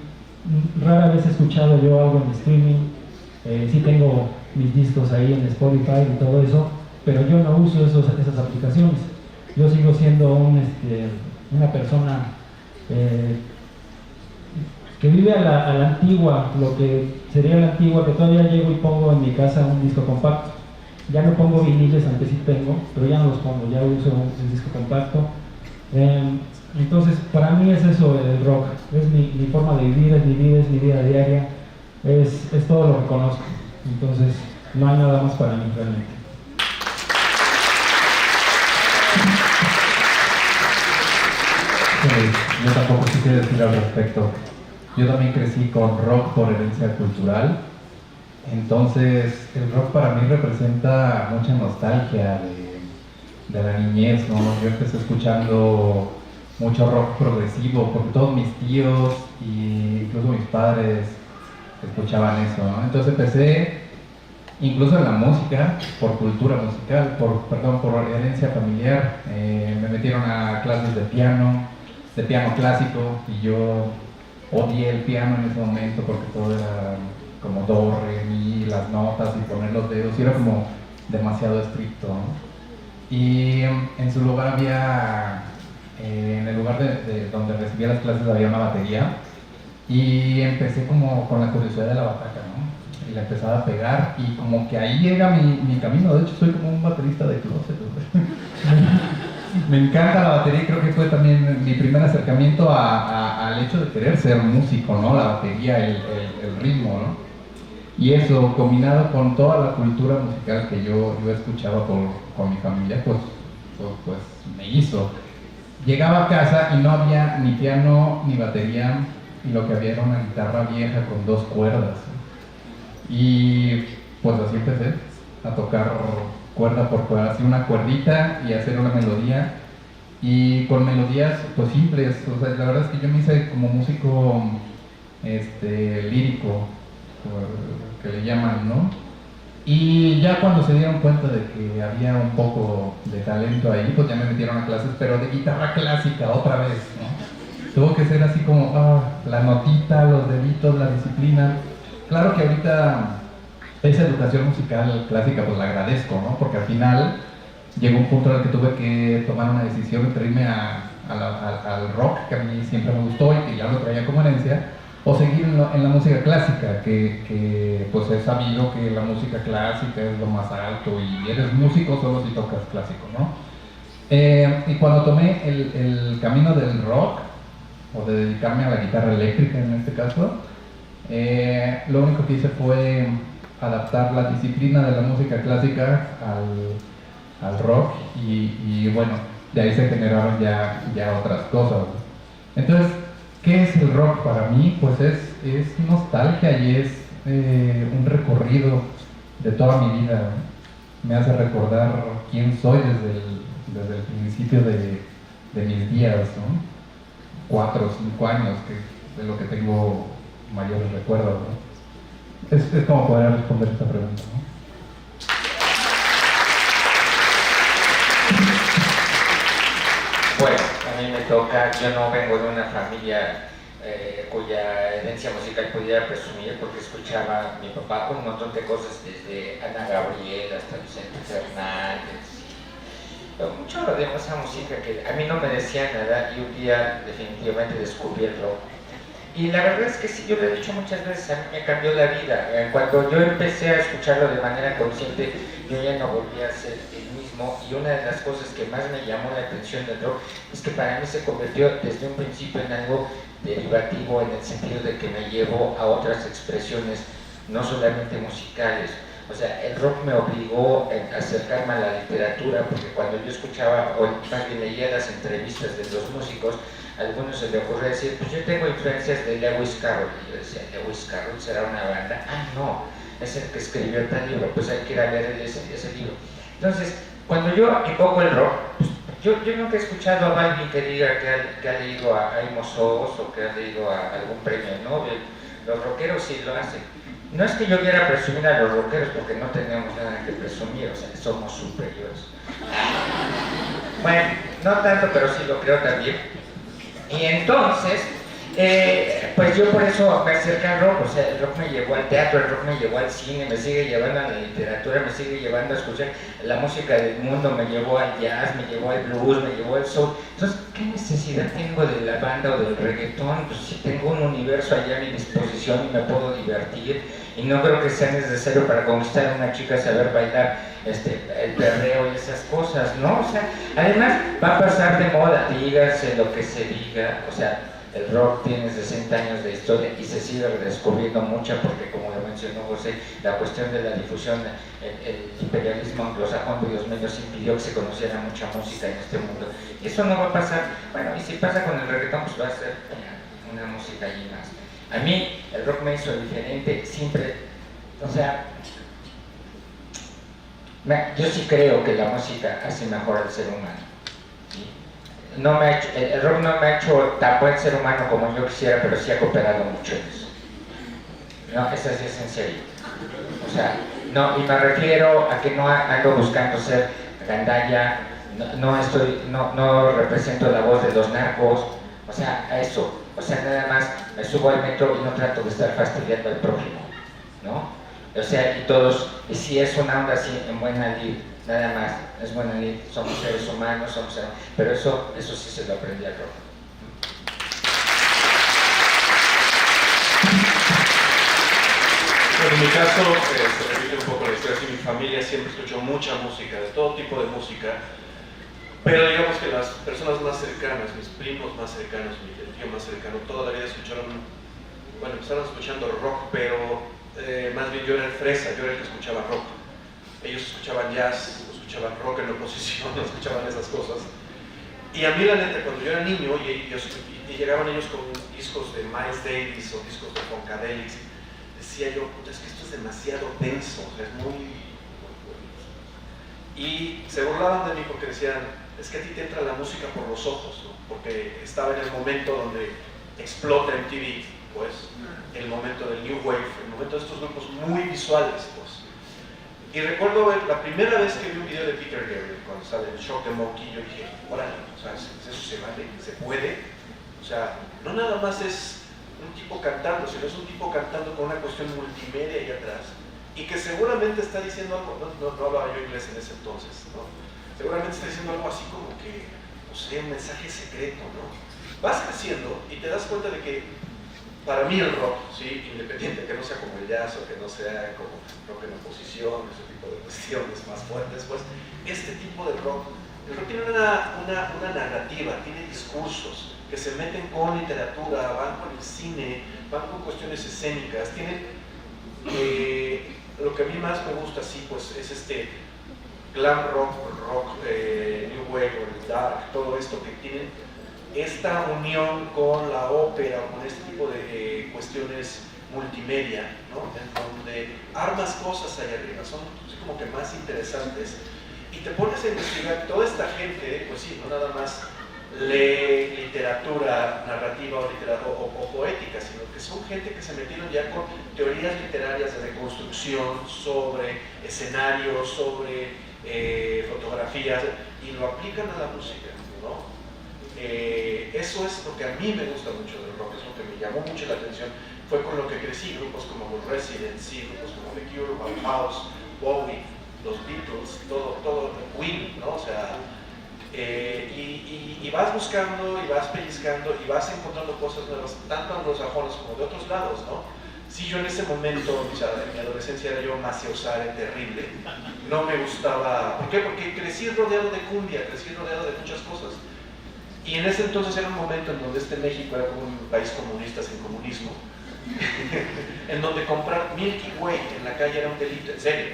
Rara vez he escuchado yo algo en streaming, sí tengo mis discos ahí en Spotify y todo eso, pero yo no uso esas aplicaciones. Yo sigo siendo una persona que vive a la antigua, lo que sería la antigua, que todavía llego y pongo en mi casa un disco compacto. Ya no pongo viniles, aunque sí tengo, pero ya no los pongo, ya uso el disco compacto. Entonces, para mí es eso el rock, es mi forma de vivir, es mi vida, es mi vida diaria, es todo lo que conozco. Entonces, no hay nada más para mí realmente. Yo tampoco quisiera decir al respecto. Yo también crecí con rock por herencia cultural. Entonces, el rock para mí representa mucha nostalgia de la niñez, ¿no? Yo empecé escuchando mucho rock progresivo, porque todos mis tíos e incluso mis padres escuchaban eso, ¿no? Entonces empecé, incluso en la música, por cultura musical, por herencia familiar. Me metieron a clases de piano clásico, y yo odié el piano en ese momento porque todo era como do, re, mi, las notas y poner los dedos, y era como demasiado estricto, ¿no? Y en su lugar había, en el lugar de donde recibía las clases había una batería, y empecé como con la curiosidad de la bataca, ¿no? Y la empezaba a pegar, y como que ahí llega mi camino. De hecho, soy como un baterista de closet, Me encanta la batería, y creo que fue también mi primer acercamiento al hecho de querer ser músico, ¿no? La batería, el ritmo, ¿no? Y eso, combinado con toda la cultura musical que yo escuchaba con mi familia, pues me hizo. Llegaba a casa y no había ni piano ni batería, y lo que había era una guitarra vieja con 2 cuerdas. Y pues así empecé a tocar cuerda por cuerda, así una cuerdita y hacer una melodía, y con melodías pues simples. O sea, la verdad es que yo me hice como músico lírico, que le llaman, ¿no? Y ya cuando se dieron cuenta de que había un poco de talento ahí, pues ya me metieron a clases, pero de guitarra clásica otra vez, ¿no? Tuvo que ser así como la notita, los deditos, la disciplina. Claro que ahorita esa educación musical clásica pues la agradezco, ¿no? Porque al final llegó un punto en el que tuve que tomar una decisión entre irme al rock, que a mí siempre me gustó y que ya lo traía como herencia, o seguir en la música clásica, que pues he sabido que la música clásica es lo más alto, y eres músico solo si tocas clásico, ¿no? Y cuando tomé el camino del rock, o de dedicarme a la guitarra eléctrica en este caso, lo único que hice fue adaptar la disciplina de la música clásica al rock, y bueno, de ahí se generaron ya otras cosas. Entonces, ¿qué es el rock para mí? Pues es nostalgia, y es un recorrido de toda mi vida, ¿no? Me hace recordar quién soy desde el principio de mis días, ¿no? 4 o 5 años, que es lo que tengo mayores recuerdos, ¿no? Es como poder responder esta pregunta, ¿no? Bueno, a mí me toca, yo no vengo de una familia cuya herencia musical pudiera presumir, porque escuchaba a mi papá un montón de cosas, desde Ana Gabriel hasta Vicente Fernández, mucho de esa música que a mí no me decía nada, y un día definitivamente descubrí el rock. Y la verdad es que sí, yo lo he dicho muchas veces, a mí me cambió la vida. Cuando yo empecé a escucharlo de manera consciente, yo ya no volví a ser el mismo, y una de las cosas que más me llamó la atención del rock es que para mí se convirtió desde un principio en algo derivativo, en el sentido de que me llevó a otras expresiones, no solamente musicales. O sea, el rock me obligó a acercarme a la literatura, porque cuando yo escuchaba, o más bien leía las entrevistas de los músicos, a algunos se le ocurría decir, pues yo tengo influencias de Lewis Carroll. Y yo decía, ¿Lewis Carroll será una banda? Ah, no, es el que escribió tal libro, pues hay que ir a leer ese libro. Entonces, cuando yo invoco el rock, pues, yo nunca he escuchado a Balvin que diga que ha leído a Amos Oz o que ha leído a algún premio Nobel. Los rockeros sí lo hacen. No es que yo quiera presumir a los rockeros porque no tenemos nada que presumir, o sea, somos superiores. Bueno, no tanto, pero sí lo creo también. Y entonces, pues yo por eso me acerqué al rock, o sea, el rock me llevó al teatro, el rock me llevó al cine, me sigue llevando a la literatura, me sigue llevando a escuchar la música del mundo, me llevó al jazz, me llevó al blues, me llevó al soul. Entonces, ¿qué necesidad tengo de la banda o del reggaetón? Pues si tengo un universo allá a mi disposición y me puedo divertir, y no creo que sea necesario para conquistar a una chica saber bailar el perreo y esas cosas, ¿no? O sea, además va a pasar de moda, dígase lo que se diga, o sea, el rock tiene 60 años de historia y se sigue redescubriendo mucha porque, como lo mencionó José, la cuestión de la difusión, el imperialismo anglosajón de los medios impidió que se conociera mucha música en este mundo. Y eso no va a pasar, bueno, y si pasa con el reggaetón, pues va a ser una música allí más. A mí el rock me hizo diferente, siempre, o sea, yo sí creo que la música hace mejor al ser humano. ¿Sí? No me ha hecho, el rock no me ha hecho tan buen ser humano como yo quisiera, pero sí ha cooperado mucho en eso. No, eso sí es en serio. O sea, no, y me refiero a que no ando buscando ser gandalla, no represento la voz de los narcos, o sea, a eso. O sea, nada más me subo al metro y no trato de estar fastidiando al prójimo, ¿no? O sea, y si es una onda así en buena lid, nada más, es buena lid, somos seres humanos, pero eso sí se lo aprendí al rock. Bueno, en mi caso, se repite un poco la historia, así mi familia siempre escuchó mucha música, de todo tipo de música, pero digamos que las personas más cercanas, mis primos más cercanos, mi tío más cercano, toda la vida empezaron escuchando rock, pero más bien yo era el fresa, yo era el que escuchaba rock. Ellos escuchaban jazz, escuchaban rock en la oposición, no escuchaban esas cosas. Y a mí la neta, cuando yo era niño y llegaban ellos con discos de Miles Davis o discos de Funkadelic, decía yo, es que esto es demasiado denso, o sea, es muy... Y se burlaban de mí porque decían, es que a ti te entra la música por los ojos, ¿no? Porque estaba en el momento donde explota MTV, pues, el momento del New Wave, el momento de estos grupos muy visuales, pues. Y recuerdo la primera vez que vi un video de Peter Gabriel, cuando sale el Shock the Monkey, yo dije, órale, o sea, eso se vale, se puede. O sea, no nada más es un tipo cantando, sino es un tipo cantando con una cuestión multimedia ahí atrás, y que seguramente está diciendo algo, no hablaba yo inglés en ese entonces, ¿no? Seguramente está diciendo algo así como que, no sé, un mensaje secreto, ¿no? Vas creciendo y te das cuenta de que para mí el rock, ¿sí? Independiente, que no sea como el jazz o que no sea como rock en oposición, ese tipo de cuestiones más fuertes, pues este tipo de rock, el rock tiene una narrativa, tiene discursos que se meten con literatura, van con el cine, van con cuestiones escénicas, tienen lo que a mí más me gusta, sí, pues es este glam rock, new wave, o el dark, todo esto que tienen esta unión con la ópera o con este tipo de cuestiones multimedia, ¿no? En donde armas cosas allá arriba, son así como que más interesantes y te pones a investigar. Toda esta gente, pues sí, no nada más lee literatura narrativa o poética, sino que son gente que se metieron ya con teorías literarias de reconstrucción sobre escenarios, sobre fotografías y lo aplican a la música, ¿no? Eso es lo que a mí me gusta mucho del rock, es lo que me llamó mucho la atención, fue con lo que crecí, grupos como los Residents, grupos como The Cure, Bauhaus, Bowie, los Beatles, todo Queen, ¿no? O sea, y vas buscando y vas pellizcando y vas encontrando cosas nuevas, tanto anglosajonas como de otros lados, ¿no? Sí, yo en ese momento, o sea, en mi adolescencia era yo maciosario terrible, no me gustaba, ¿por qué? Porque crecí rodeado de cumbia, crecí rodeado de muchas cosas. Y en ese entonces era un momento en donde México era como un país comunista sin comunismo, en donde comprar Milky Way en la calle era un delito, en serio,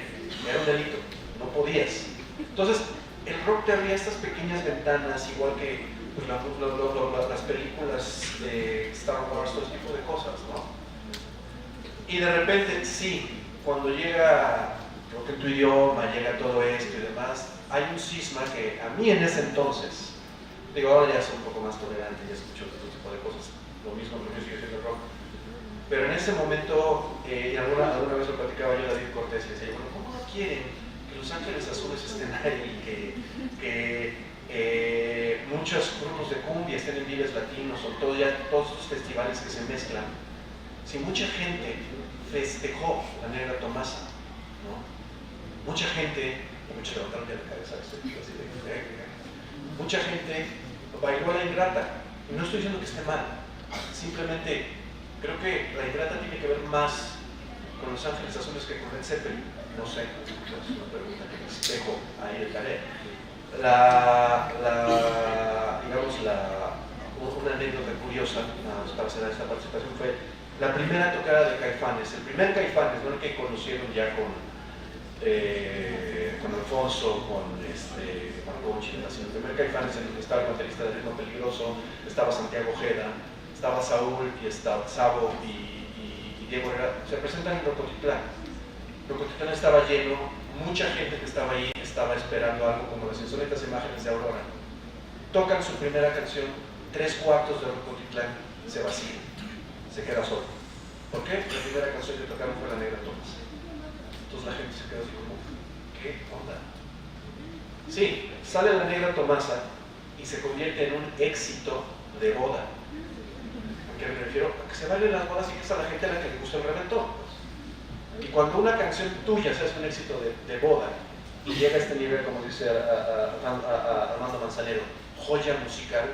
era un delito, no podías. Entonces, el rock te abría estas pequeñas ventanas, igual que pues, las películas de Star Wars, todo ese tipo de cosas, ¿no? Y de repente, sí, cuando llega lo que tu idioma, llega todo esto y demás, hay un cisma que a mí en ese entonces, digo, ahora ya soy un poco más tolerante, ya escucho otro tipo de cosas, lo mismo que yo sigo siendo rock, pero en ese momento, alguna vez lo platicaba yo a David Cortés y decía, bueno, ¿cómo no quieren que Los Ángeles Azules estén ahí, que muchos grupos de cumbia estén en Vives Latinos o todos estos festivales que se mezclan? Si mucha gente festejó la Negra Tomasa, ¿no? Mucha gente, muchos levantaron ya la cabeza, mucha gente bailó a La Ingrata, y no estoy diciendo que esté mal, simplemente creo que La Ingrata tiene que ver más con Los Ángeles Azules que con Led Zeppelin, no sé, es una pregunta que les dejo ahí de tarea. Una anécdota curiosa para hacer esta participación fue la primera tocada de Caifanes, el primer Caifanes, no el que conocieron ya con Alfonso, con Conchi, el primer Caifanes en el que estaba el baterista de Ritmo Peligroso, estaba Santiago Ojeda, estaba Saúl y estaba Sabo y Diego Herrera, se presentan en Rocotitlán. Rocotitlán estaba lleno, mucha gente que estaba ahí estaba esperando algo como las insólitas imágenes de Aurora. Tocan su primera canción, 3/4 de Rocotitlán se vacía, se queda solo. ¿Por qué? La primera canción que tocaron fue La Negra Tomasa. Entonces la gente se quedó así como, ¿qué onda? Sí, sale La Negra Tomasa y se convierte en un éxito de boda. ¿A qué me refiero? A que se bailen las bodas y que es a la gente a la que le gusta el reventón. Y cuando una canción tuya se hace un éxito de boda y llega a este nivel, como dice Armando Manzanero, joya musical,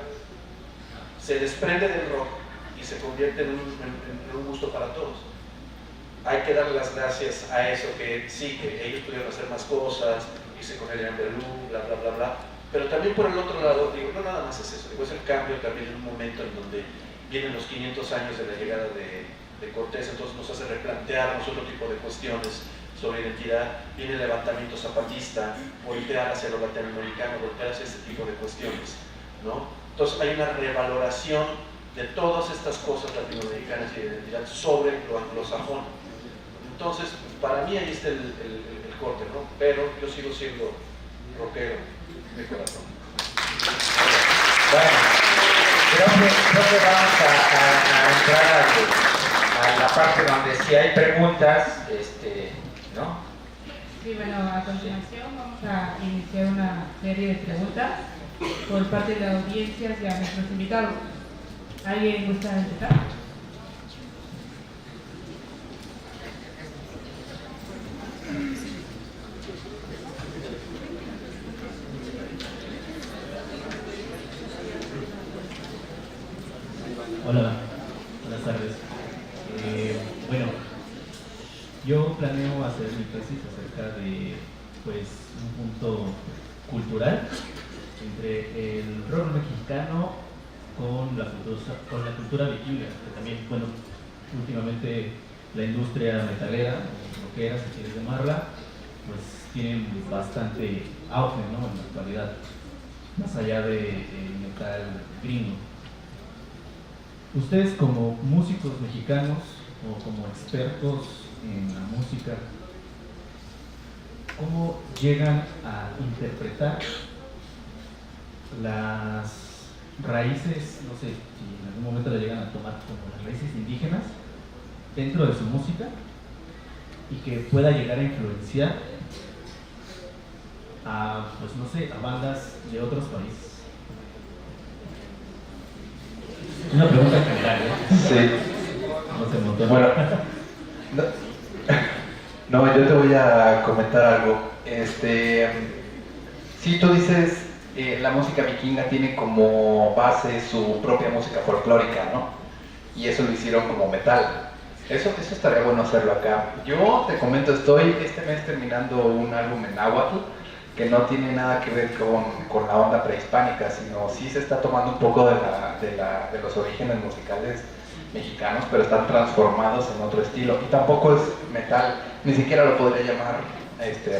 se desprende del rock y se convierte en un gusto para todos. Hay que darle las gracias a eso, que sí, que ellos pudieron hacer más cosas, hice con el Andalú, bla, bla, bla, bla. Pero también por el otro lado, digo, no nada más es eso, digo, es el cambio también en un momento en donde vienen los 500 años de la llegada de Cortés, entonces nos hace replantearnos otro tipo de cuestiones sobre identidad, viene el levantamiento zapatista, voltear hacia lo latinoamericano, voltear hacia este tipo de cuestiones, ¿no? Entonces hay una revaloración de todas estas cosas latinoamericanas y de identidad sobre lo anglosajón. Entonces, para mí ahí está el corte, ¿no? Pero yo sigo siendo rockero de corazón. Bueno, creo que vamos a entrar a la parte donde si hay preguntas, ¿no? Sí, bueno, a continuación vamos a iniciar una serie de preguntas por parte de la audiencia hacia nuestros invitados. ¿Alguien gusta empezar? Hola, buenas tardes. Bueno, yo planeo hacer mi tesis acerca de un punto cultural entre el rock mexicano con la cultura vikinga, que también, bueno, últimamente la industria metalera, rockera, si quieres llamarla, pues tienen bastante auge, ¿no?, en la actualidad, más allá de metal gringo. Ustedes como músicos mexicanos o como expertos en la música, ¿cómo llegan a interpretar las raíces, no sé si en algún momento la llegan a tomar como las raíces indígenas dentro de su música y que pueda llegar a influenciar a, pues no sé, a bandas de otros países? Una pregunta general, ¿eh? Sí. No se montó. Bueno, no, yo te voy a comentar algo. Sí, tú dices, la música vikinga tiene como base su propia música folclórica, ¿no? Y eso lo hicieron como metal. Eso estaría bueno hacerlo acá. Yo te comento, estoy este mes terminando un álbum en náhuatl que no tiene nada que ver con la onda prehispánica, sino sí se está tomando un poco de los orígenes musicales mexicanos, pero están transformados en otro estilo. Y tampoco es metal, ni siquiera lo podría llamar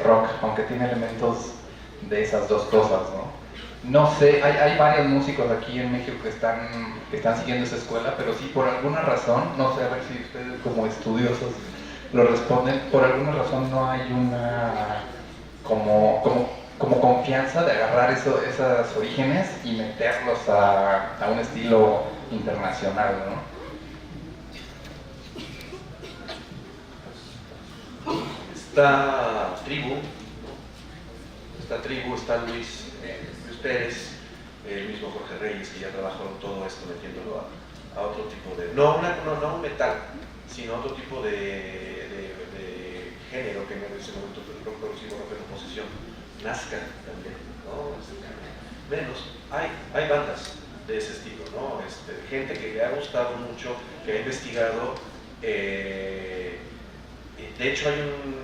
rock, aunque tiene elementos de esas dos cosas, ¿no? No sé, hay varios músicos aquí en México que están siguiendo esa escuela, pero sí, por alguna razón, no sé, a ver si ustedes como estudiosos lo responden, por alguna razón no hay una como confianza de agarrar esos orígenes y meterlos a un estilo internacional, ¿no? Está Tribu, está Luis Pérez, el mismo Jorge Reyes, que ya trabajó en todo esto metiéndolo a otro tipo de, no un metal, sino otro tipo de género que en ese momento rock progresivo, rock de composición, Nazca también, ¿no? Menos, hay bandas de ese estilo, ¿no? Gente que le ha gustado mucho, que ha investigado. De hecho hay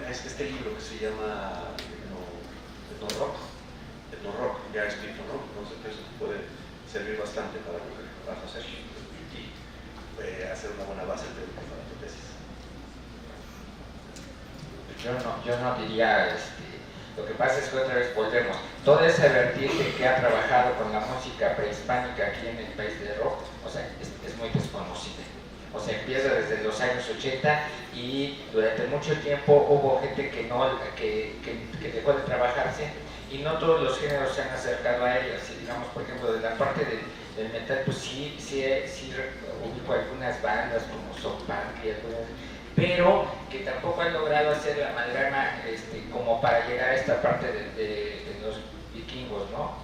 este libro que se llama Etno-Rock, ya escrito, ¿no? Entonces eso puede servir bastante para lo que vas a hacer y hacer una buena base teórica para tu tesis. Yo no diría, lo que pasa es que otra vez volvemos, toda esa vertiente que ha trabajado con la música prehispánica aquí en el país de rock, o sea, es muy desconocida. O sea, empieza desde los años 80 y durante mucho tiempo hubo gente que dejó de trabajarse y no todos los géneros se han acercado a ella. Si digamos, por ejemplo, de la parte del metal, pues sí ubico algunas bandas como Soft Punk y algunas, pero que tampoco han logrado hacer la amalgama como para llegar a esta parte de los vikingos, ¿no?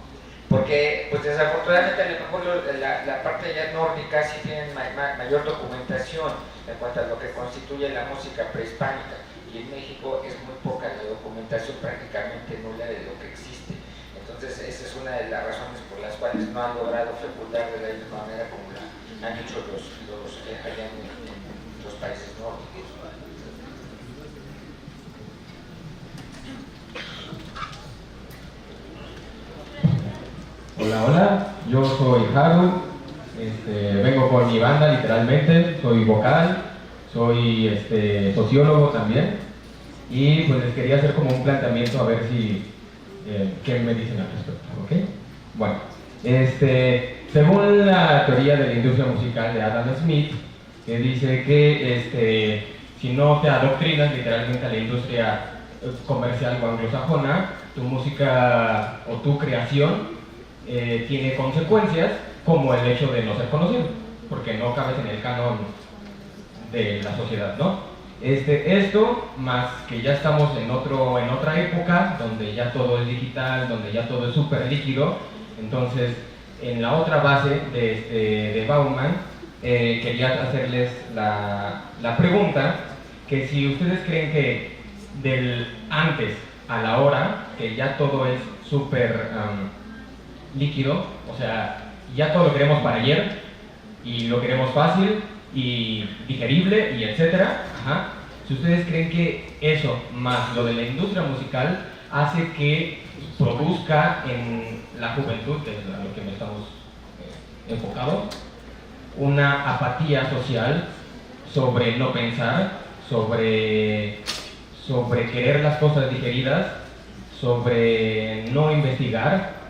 Porque, pues desafortunadamente, a lo mejor la parte ya nórdica sí tienen mayor documentación en cuanto a lo que constituye la música prehispánica, y en México es muy poca la documentación, prácticamente nula de lo que existe. Entonces, esa es una de las razones por las cuales no han logrado fecundar de la misma manera como han hecho los allá en los países nórdicos. Hola, yo soy Haru, vengo con mi banda literalmente, soy vocal, soy sociólogo también, y pues les quería hacer como un planteamiento a ver si, qué me dicen al respecto, ¿ok? Bueno, según la teoría de la industria musical de Adam Smith, que dice que si no te adoctrinas literalmente a la industria comercial o anglosajona, tu música o tu creación tiene consecuencias como el hecho de no ser conocido, porque no cabes en el canon de la sociedad, ¿no? Esto, más que ya estamos en otra época, donde ya todo es digital, donde ya todo es súper líquido, entonces, en la otra base de Bauman, quería hacerles la pregunta, que si ustedes creen que del antes a la hora, que ya todo es súper líquido, o sea, ya todo lo queremos para ayer y lo queremos fácil y digerible y etcétera. Ajá. Si ustedes creen que eso más lo de la industria musical hace que produzca en la juventud, que es a lo que me estamos enfocados, una apatía social sobre no pensar, sobre querer las cosas digeridas, sobre no investigar,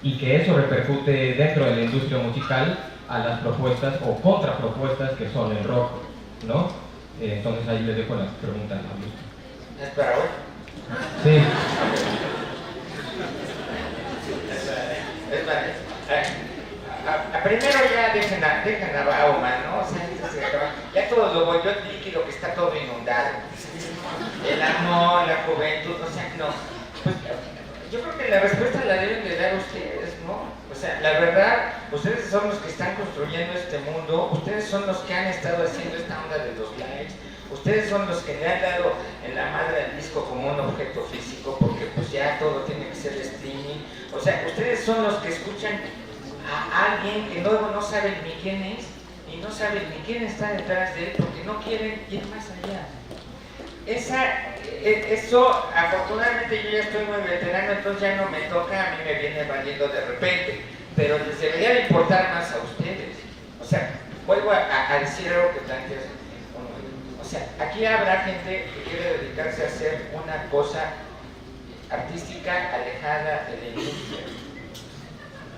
y que eso repercute dentro de la industria musical a las propuestas o contrapropuestas que son el rock, ¿no? Entonces ahí les dejo la pregunta. ¿Es para hoy? Sí. Primero ya dejen a Bauman, ¿no? O sea, ya todo lo volvió líquido, que está todo inundado. El amor, la juventud, o sea, no. Pues, yo creo que la respuesta la deben de dar ustedes, ¿no? O sea, la verdad, ustedes son los que están construyendo este mundo, ustedes son los que han estado haciendo esta onda de los likes, ustedes son los que le han dado en la madre al disco como un objeto físico, porque pues ya todo tiene que ser streaming. O sea, ustedes son los que escuchan a alguien que luego no saben ni quién es, y no saben ni quién está detrás de él, porque no quieren ir más allá. Eso, afortunadamente yo ya estoy muy veterano, entonces ya no me toca, a mí me viene valiendo de repente, pero les debería de importar más a ustedes. O sea, vuelvo a decir algo que planteas. O sea, aquí habrá gente que quiere dedicarse a hacer una cosa artística alejada de la industria.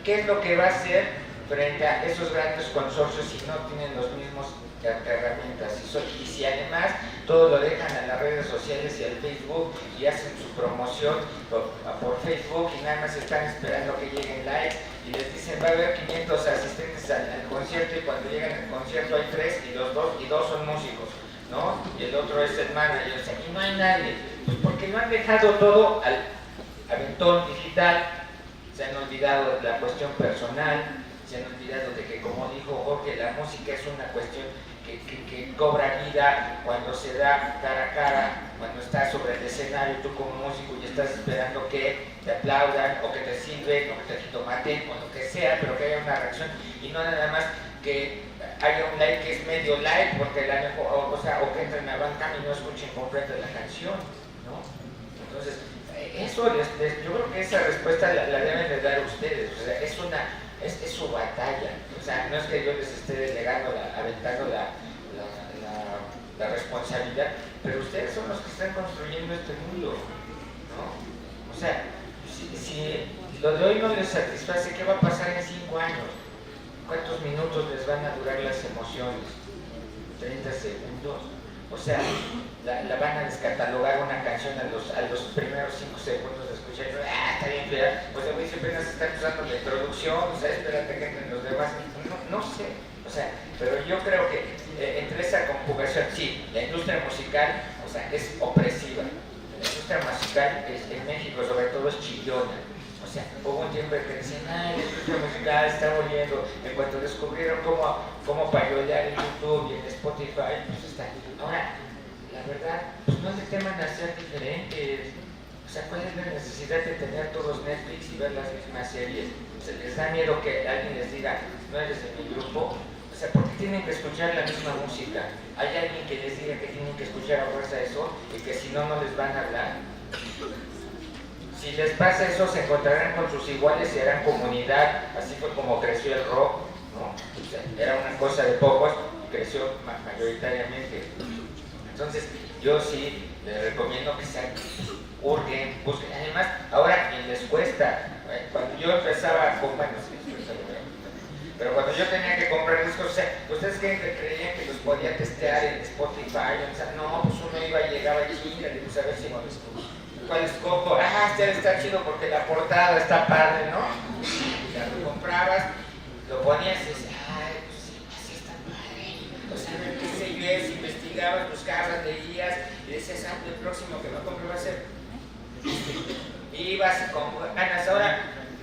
¿Qué es lo que va a hacer frente a esos grandes consorcios si no tienen los mismos herramientas? Y si además todo lo dejan a las redes sociales y al Facebook y hacen su promoción por Facebook y nada más están esperando que lleguen likes y les dicen va a haber 500 asistentes al concierto, y cuando llegan al concierto hay 3 y dos son músicos, ¿no? Y el otro es el manager, o sea, y no hay nadie, pues porque no han dejado todo al aventón digital. Se han olvidado de la cuestión personal, se han olvidado de que, como dijo Jorge, la música es una cuestión que cobra vida cuando se da cara a cara, cuando estás sobre el escenario tú como músico y estás esperando que te aplaudan o que te sirven o que te tomaten o lo que sea, pero que haya una reacción y no nada más que haya un like que es medio like porque la mejor, o que entren a banca y no escuchen completa la canción, ¿no? Entonces, eso yo creo que esa respuesta la deben de dar ustedes. O sea, es su batalla. O sea, no es que yo les esté delegando, aventando la responsabilidad, pero ustedes son los que están construyendo este mundo, ¿no? O sea, si lo de hoy no les satisface, ¿qué va a pasar en 5 años? ¿Cuántos minutos les van a durar las emociones? 30 segundos. O sea, la van a descatalogar una canción a los primeros 5 segundos de escuchar. Está bien, fea. Pues a mí siempre nos están usando la introducción, o sea, espérate que entren los demás. No sé, o sea, pero yo creo que entre esa conjugación, sí, la industria musical, o sea, es opresiva. La industria musical en México, sobre todo, es chillona. O sea, hubo un tiempo en que decían, la industria musical está muriendo. En cuanto descubrieron cómo payolear en YouTube y en Spotify, pues está. Ahora, la verdad, pues no se teman a ser diferentes. O sea, ¿cuál es la necesidad de tener todos Netflix y ver las mismas series? ¿Se les da miedo que alguien les diga, no eres de mi grupo? O sea, ¿por qué tienen que escuchar la misma música? ¿Hay alguien que les diga que tienen que escuchar a fuerza eso y que si no, no les van a hablar? Si les pasa eso, se encontrarán con sus iguales y harán comunidad. Así fue como creció el rock, ¿no? O sea, era una cosa de pocos y creció mayoritariamente. Entonces, yo sí les recomiendo que se hurguen, busquen. Además, ahora ni les cuesta. Cuando yo empezaba con, pero cuando yo tenía que comprar discos, o sea, ¿ustedes creían que los podía testear en Spotify? O sea, no, pues uno iba y llegaba y pues a ver si ¿cuál escojo? Este está chido porque la portada está padre, ¿no? Ya lo comprabas, lo ponías y dices, pues sí, así está padre. O sea, qué sé yo, investigabas, buscabas, leías y decías, el próximo que no compre va a ser. Ibas con ganas, ahora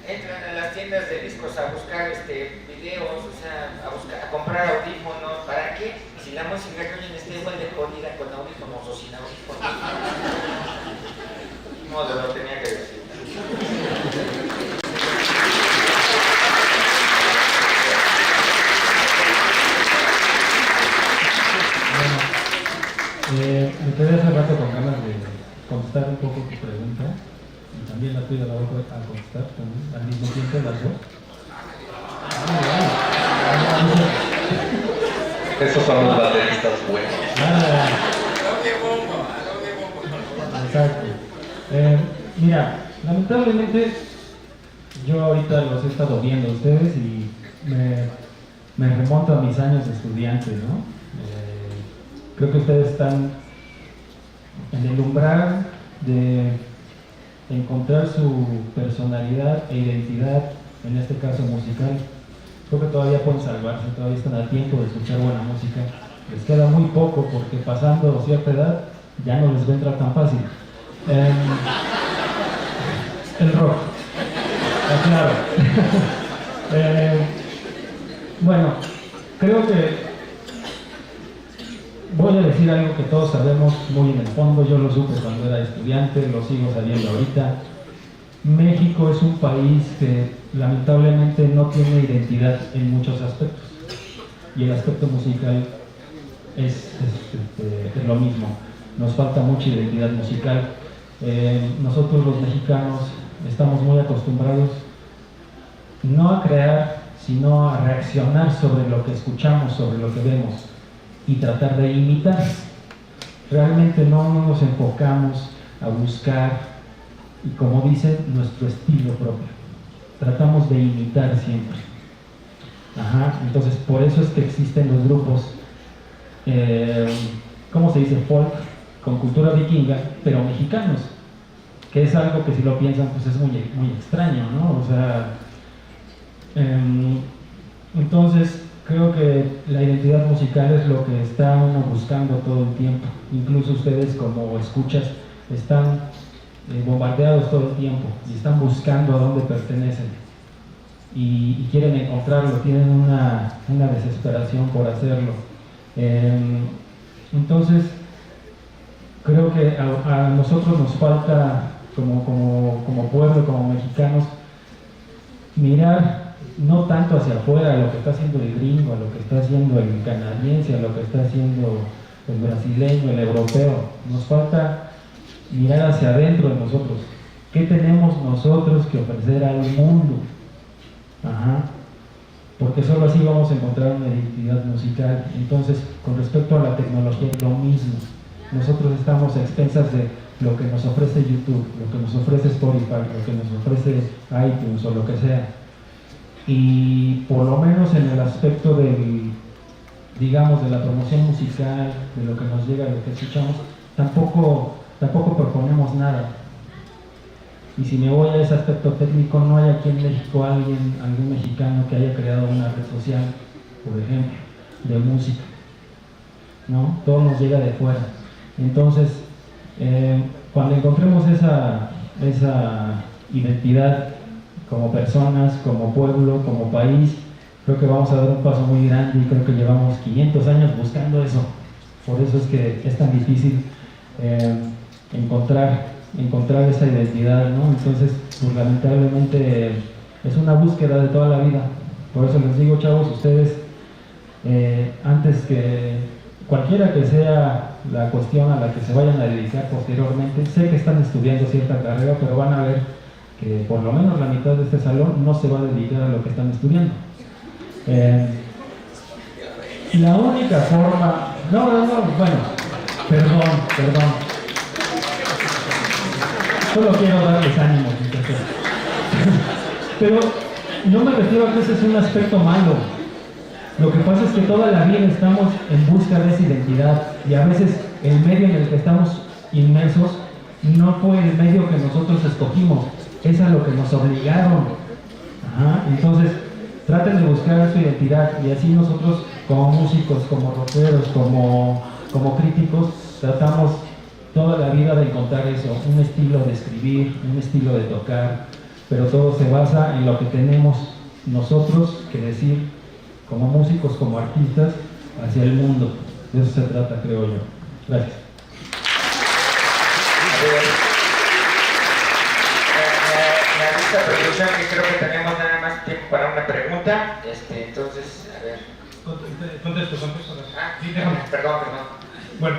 entran a las tiendas de discos a buscar videos, o sea, a comprar audífonos. ¿Para qué? Si la música que oyen está igual de jodida con audífonos o sin audífonos. No, lo tenía que decir. Me quedé hace rato con ganas de contestar un poco tu pregunta y también la tuya la voy a contestar también, al mismo tiempo las dos. Esos son los bateristas buenos. Exacto. Mira, lamentablemente yo ahorita los he estado viendo a ustedes y me remonto a mis años de estudiante, ¿no? Creo que ustedes están en el umbral de encontrar su personalidad e identidad, en este caso musical. Creo que todavía pueden salvarse, todavía están a tiempo de escuchar buena música. Les queda muy poco porque pasando cierta edad ya no les va a entrar tan fácil. El rock, claro. Bueno, creo que voy a decir algo que todos sabemos muy en el fondo. Yo lo supe cuando era estudiante, lo sigo sabiendo ahorita. México es un país que lamentablemente no tiene identidad en muchos aspectos y el aspecto musical es lo mismo. Nos falta mucha identidad musical. Nosotros los mexicanos estamos muy acostumbrados no a crear, sino a reaccionar sobre lo que escuchamos, sobre lo que vemos y tratar de imitar. Realmente no nos enfocamos a buscar, y como dicen, nuestro estilo propio. Tratamos de imitar siempre. Entonces por eso es que existen los grupos, ¿cómo se dice? Folk, con cultura vikinga, pero mexicanos, que es algo que si lo piensan pues es muy, muy extraño, ¿no? O sea, entonces creo que la identidad musical es lo que está uno buscando todo el tiempo. Incluso ustedes como escuchas están bombardeados todo el tiempo y están buscando a dónde pertenecen y quieren encontrarlo, tienen una desesperación por hacerlo. Entonces creo que a nosotros nos falta como pueblo, como mexicanos, mirar no tanto hacia afuera, a lo que está haciendo el gringo, a lo que está haciendo el canadiense, a lo que está haciendo el brasileño, el europeo. Nos falta mirar hacia adentro de nosotros. ¿Qué tenemos nosotros que ofrecer al mundo? Porque solo así vamos a encontrar una identidad musical. Entonces, con respecto a la tecnología, lo mismo. Nosotros estamos a expensas de lo que nos ofrece YouTube, lo que nos ofrece Spotify, lo que nos ofrece iTunes o lo que sea. Y por lo menos en el aspecto del, digamos, de la promoción musical, de lo que nos llega, de lo que escuchamos, tampoco proponemos nada. Y si me voy a ese aspecto técnico, no hay aquí en México algún mexicano que haya creado una red social, por ejemplo, de música, ¿no? Todo nos llega de fuera. Entonces, cuando encontremos esa identidad como personas, como pueblo, como país, creo que vamos a dar un paso muy grande y creo que llevamos 500 años buscando eso. Por eso es que es tan difícil encontrar esa identidad, ¿no? Entonces, pues lamentablemente es una búsqueda de toda la vida. Por eso les digo, chavos, ustedes, antes que cualquiera que sea la cuestión a la que se vayan a dedicar posteriormente, sé que están estudiando cierta carrera, pero van a ver que por lo menos la mitad de este salón no se va a dedicar a lo que están estudiando. La única forma... bueno, perdón. Solo quiero darles ánimo, pero no me refiero a que ese es un aspecto malo. Lo que pasa es que toda la vida estamos en busca de esa identidad y a veces el medio en el que estamos inmersos no fue el medio que nosotros escogimos, es a lo que nos obligaron. Entonces traten de buscar su identidad y así nosotros como músicos, como rockeros, como críticos, tratamos toda la vida de encontrar eso, un estilo de escribir, un estilo de tocar, pero todo se basa en lo que tenemos nosotros que decir como músicos, como artistas, hacia el mundo. De eso se trata, creo yo. Gracias. Me avisa producción que creo que tenemos nada más tiempo para una pregunta. Entonces, a ver. Contesto. Sí, déjame. Perdón. Bueno,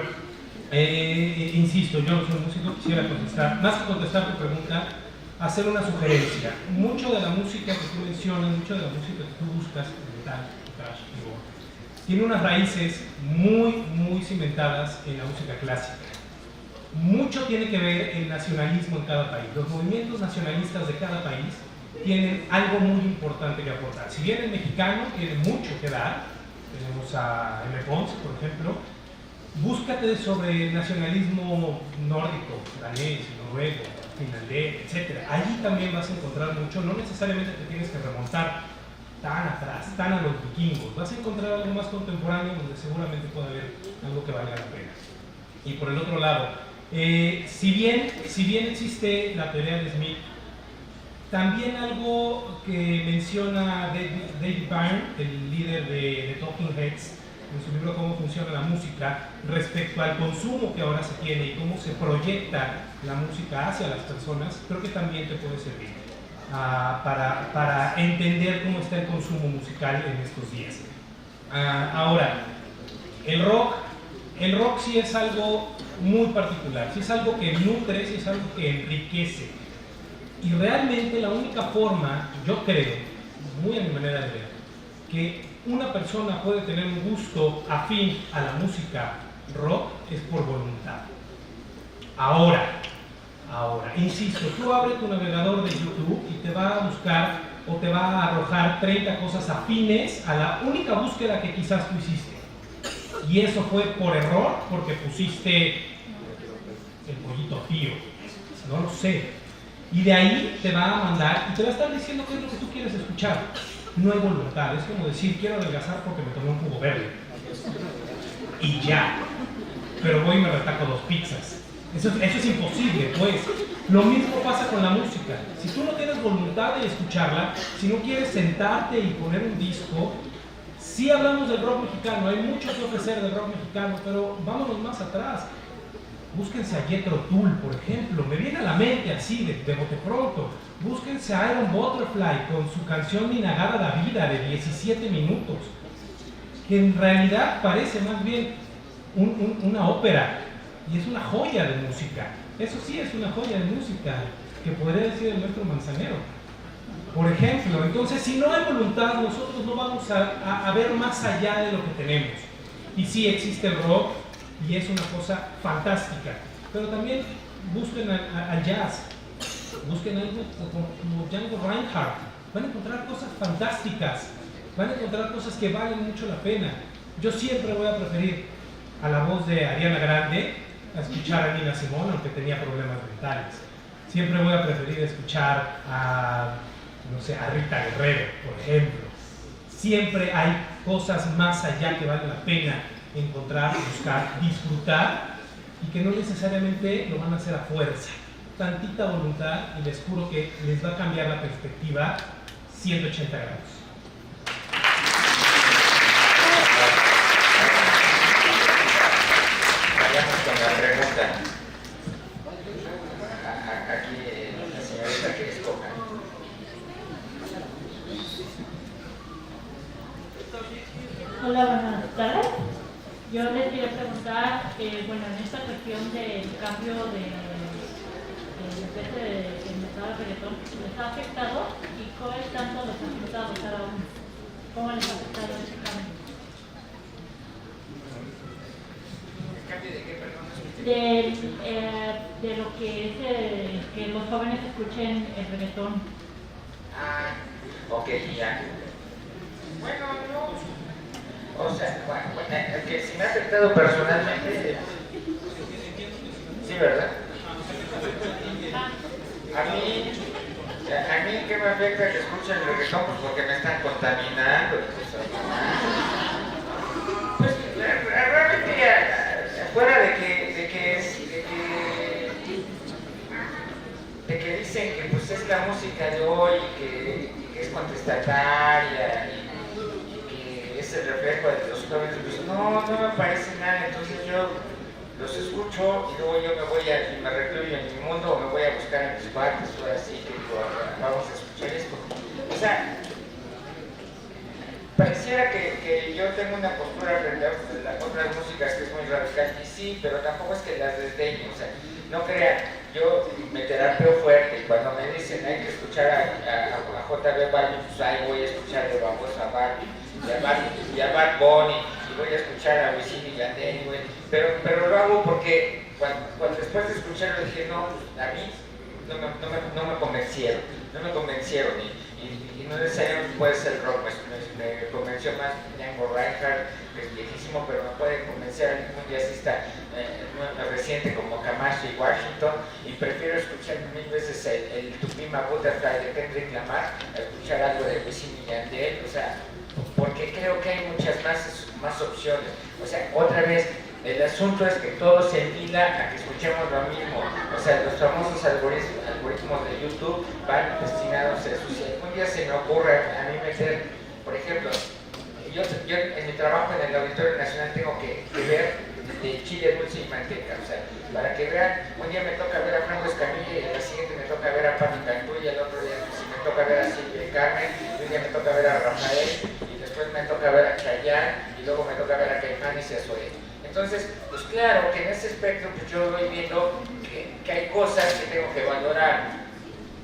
insisto, yo no soy músico, quisiera contestar, más que contestar tu pregunta, hacer una sugerencia. Mucho de la música que tú mencionas, mucho de la música que tú buscas, metal, thrash, tiene unas raíces muy, muy cimentadas en la música clásica. Mucho tiene que ver el nacionalismo en cada país. Los movimientos nacionalistas de cada país tienen algo muy importante que aportar. Si bien el mexicano tiene mucho que dar, tenemos a M. Ponce, por ejemplo, búscate sobre el nacionalismo nórdico, danés, noruego, finlandés, etc. Allí también vas a encontrar mucho, no necesariamente te tienes que remontar tan atrás, tan a los vikingos. Vas a encontrar algo más contemporáneo donde seguramente puede haber algo que valga la pena. Y por el otro lado, si bien existe la teoría de Smith, también algo que menciona David Byrne, el líder de Talking Heads, en su libro Cómo funciona la música, respecto al consumo que ahora se tiene y cómo se proyecta la música hacia las personas, creo que también te puede servir para entender cómo está el consumo musical en estos días. Ahora, el rock sí es algo muy particular, sí es algo que nutre, sí es algo que enriquece. Y realmente la única forma, yo creo, muy a mi manera de ver, que una persona puede tener un gusto afín a la música rock es por voluntad. Ahora, insisto, tú abres tu navegador de YouTube y te va a buscar o te va a arrojar 30 cosas afines a la única búsqueda que quizás tú hiciste. Y eso fue por error, porque pusiste el pollito Pío, no lo sé. Y de ahí te va a mandar y te va a estar diciendo qué es lo que tú quieres escuchar. No hay voluntad, es como decir, quiero adelgazar porque me tomé un jugo verde. Y ya. Pero voy y me retaco 2 pizzas. Eso es imposible, pues. Lo mismo pasa con la música. Si tú no tienes voluntad de escucharla, si no quieres sentarte y poner un disco, sí hablamos del rock mexicano, hay mucho que ofrecer del rock mexicano, pero vámonos más atrás. Búsquense a Jethro Tull, por ejemplo, me viene a la mente así, de bote pronto. Búsquense a Iron Butterfly con su canción Mi Nagada da Vida de 17 minutos, que en realidad parece más bien una ópera, y es una joya de música. Eso sí es una joya de música, que podría decir el maestro Manzanero. Por ejemplo, entonces si no hay voluntad, nosotros no vamos a ver más allá de lo que tenemos. Y sí existe el rock, y es una cosa fantástica, pero también busquen al jazz, busquen algo como Django Reinhardt, van a encontrar cosas fantásticas, van a encontrar cosas que valen mucho la pena. Yo siempre voy a preferir a la voz de Ariana Grande a escuchar a Nina Simone, aunque tenía problemas mentales. Siempre voy a preferir escuchar a, no sé, a Rita Guerrero, por ejemplo. Siempre hay cosas más allá que vale la pena encontrar, buscar, disfrutar, y que no necesariamente lo van a hacer a fuerza. Tantita voluntad y les juro que les va a cambiar la perspectiva 180 grados. Vayamos con la pregunta. Aquí la señorita que escoja. Hola, buenas tardes. Yo les quería preguntar, bueno, en esta cuestión del cambio del mercado de reggaetón, ¿les ha afectado y cómo tanto les ha afectado cada uno? ¿Cómo les ha afectado ese cambio? ¿El cambio de qué, perdón? De lo que es que los jóvenes escuchen el reggaetón. Ah, ok, ya. Bueno, no. O sea, bueno, que si me ha afectado personalmente, sí, ¿verdad? A mí ¿qué me afecta que escuchen el reggaetón? Pues porque me están contaminando. Pues realmente, fuera de que dicen que pues es la música de hoy, que es contestataria, es el reflejo de los jóvenes, pues no me parece nada. Entonces yo los escucho y luego yo me recluyo en mi mundo, o me voy a buscar en mis partes, o así, que digo, vamos a escuchar esto. O sea, pareciera que yo tengo una postura frente a otras músicas que es muy radical, y sí, pero tampoco es que las desdeñe. O sea, no crean, yo me terapeo fuerte, y cuando me dicen hay que escuchar a J.B. Balvin, pues ahí voy a escuchar de Babosa a Balvin, y a Bad Bunny, y voy a escuchar a Wisin y Yandel, güey. Pero lo hago porque cuando después de escucharlo dije, no, a mí no me convencieron, y no necesariamente puede ser rock, me convenció más Django Reinhardt, que es viejísimo, pero me puede convencer a ningún jazzista reciente como Camacho y Washington, y prefiero escuchar 1000 veces el Tupima Butterfly de Kendrick Lamar a escuchar algo de Wisin y Yandel, o sea, porque creo que hay muchas más opciones. O sea, otra vez, el asunto es que todo se enfila a que escuchemos lo mismo. O sea, los famosos algoritmos de YouTube van destinados a eso. Si algún día se me ocurre a mí meter, por ejemplo, yo en mi trabajo en el Auditorio Nacional tengo que ver de chile dulce y manteca, o sea, para que vean, un día me toca ver a Franco Escamilla, y al siguiente me toca ver a Pati Cantú, y al otro día me toca ver a Silvia Carmen, y un día me toca ver a Rafael, y después me toca ver a Chayanne, y luego me toca ver a Caifanes y a Zoé. Entonces, pues claro que en ese espectro pues yo voy viendo que hay cosas que tengo que valorar.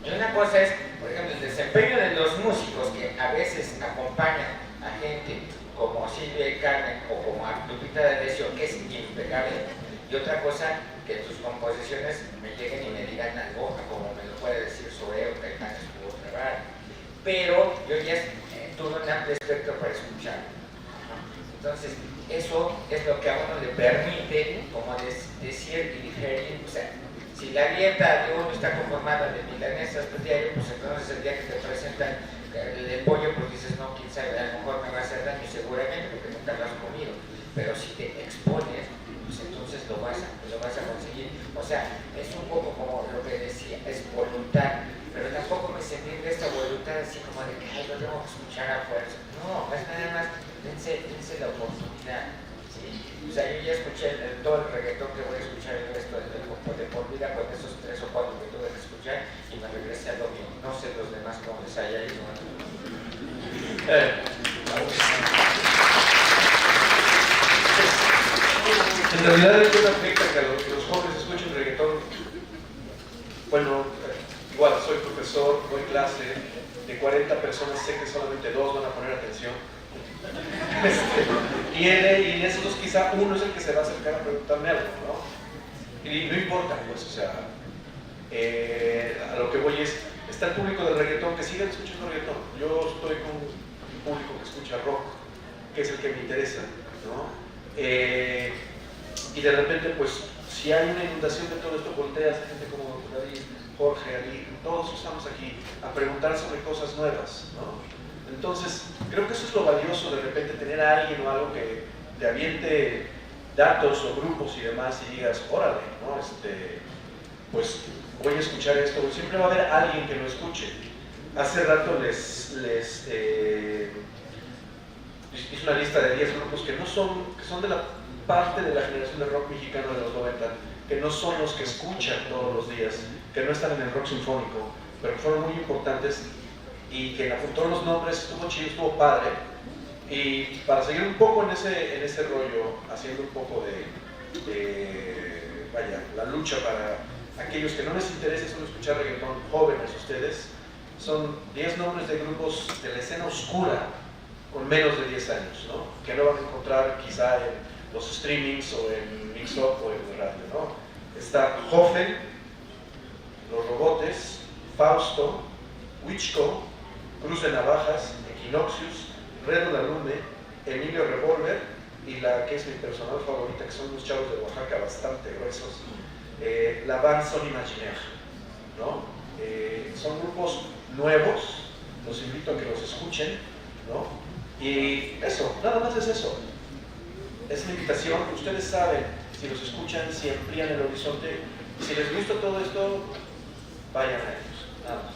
Y una cosa es, por ejemplo, el desempeño de los músicos que a veces acompañan a gente como Silvia y Carmen o como a Lupita D'Alessio, que es impecable, y otra cosa, que tus composiciones me lleguen y me digan algo, como me lo puede decir Soreo, Caetano, estuvo Ferrari. Pero yo ya tuve un amplio espectro para escuchar. Entonces, eso es lo que a uno le permite, como decir y digerir, o sea, si la dieta de uno está conformada de milanesas por diario, pues entonces el día que te presentan el pollo, pues dices, no, quién sabe, a lo mejor me va a hacer daño seguramente porque nunca lo has comido, pero si te expones, pues entonces lo vas a conseguir. O sea, es un poco como lo que decía, es voluntad, pero tampoco me sentí de esta voluntad así como de que, ay, lo tengo que escuchar a fuerza. No, es nada más, dense la oportunidad. ¿Sí? O sea, yo ya escuché todo el reggaetón que voy a escuchar el resto de por vida con esos 3 o 4 que tuve que escuchar y me regresé a lo mío. No sé los demás cómo les haya ido. En realidad el tema afecta que los jóvenes escuchen reggaetón. Bueno, igual soy profesor, doy clase, de 40 personas sé que solamente 2 van a poner atención. Y de esos 2 quizá uno es el que se va a acercar a preguntarme algo, ¿no? Y no importa, pues, o sea, a lo que voy está el público del reggaetón que sigue escuchando reggaetón. Yo estoy con un público que escucha rock, que es el que me interesa, ¿no? Y de repente, pues, si hay una inundación de todo esto, volteas a gente como David, Jorge, Ali, todos estamos aquí a preguntar sobre cosas nuevas, ¿no? Entonces, creo que eso es lo valioso de repente, tener a alguien o algo que te aviente datos o grupos y demás y digas, órale, ¿no? Pues voy a escuchar esto, siempre va a haber alguien que lo escuche. Hace rato hice una lista de 10 grupos que son de la parte de la generación de rock mexicano de los 90, que no son los que escuchan todos los días, que no están en el rock sinfónico, pero que fueron muy importantes y que apuntó los nombres, estuvo chido, estuvo padre. Y para seguir un poco en ese rollo, haciendo un poco vaya, la lucha para aquellos que no les interesa solo escuchar reggaetón, jóvenes ustedes, son 10 nombres de grupos de la escena oscura con menos de 10 años, ¿no? Que no van a encontrar quizá en los streamings o en Mix-Up o en el radio, ¿no? Está Hoffen, Los Robotes, Fausto, Wichco, Cruz de Navajas, Equinoxius, Redo Lalume, Emilio Revolver y la que es mi personal favorita, que son unos chavos de Oaxaca bastante gruesos, la band Son Imaginaire, ¿no? Son grupos nuevos, los invito a que los escuchen, ¿no? Y eso, nada más es eso. Es una invitación, ustedes saben, si los escuchan, si amplían el horizonte, si les gusta todo esto, vayan a ellos, nada más.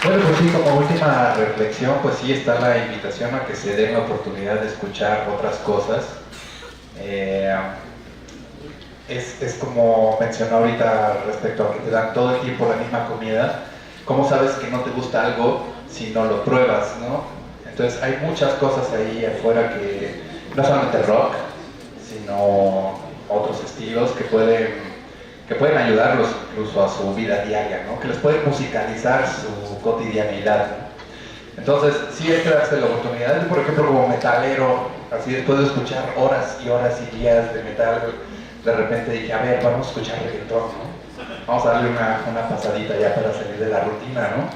Bueno, pues sí, como última reflexión, pues sí está la invitación a que se den la oportunidad de escuchar otras cosas. Es como mencionó ahorita respecto a que te dan todo el tiempo la misma comida. ¿Cómo sabes que no te gusta algo si no lo pruebas, no? Entonces hay muchas cosas ahí afuera que no solamente rock, sino otros estilos que pueden ayudarlos incluso a su vida diaria, ¿no? Que les pueden musicalizar su cotidianidad, ¿no? Entonces sí hay que darse la oportunidad. Yo, por ejemplo, como metalero, así después de escuchar horas y horas y días de metal, de repente dije, a ver, vamos a escuchar reggaetón, ¿no? Vamos a darle una pasadita ya para salir de la rutina, ¿no?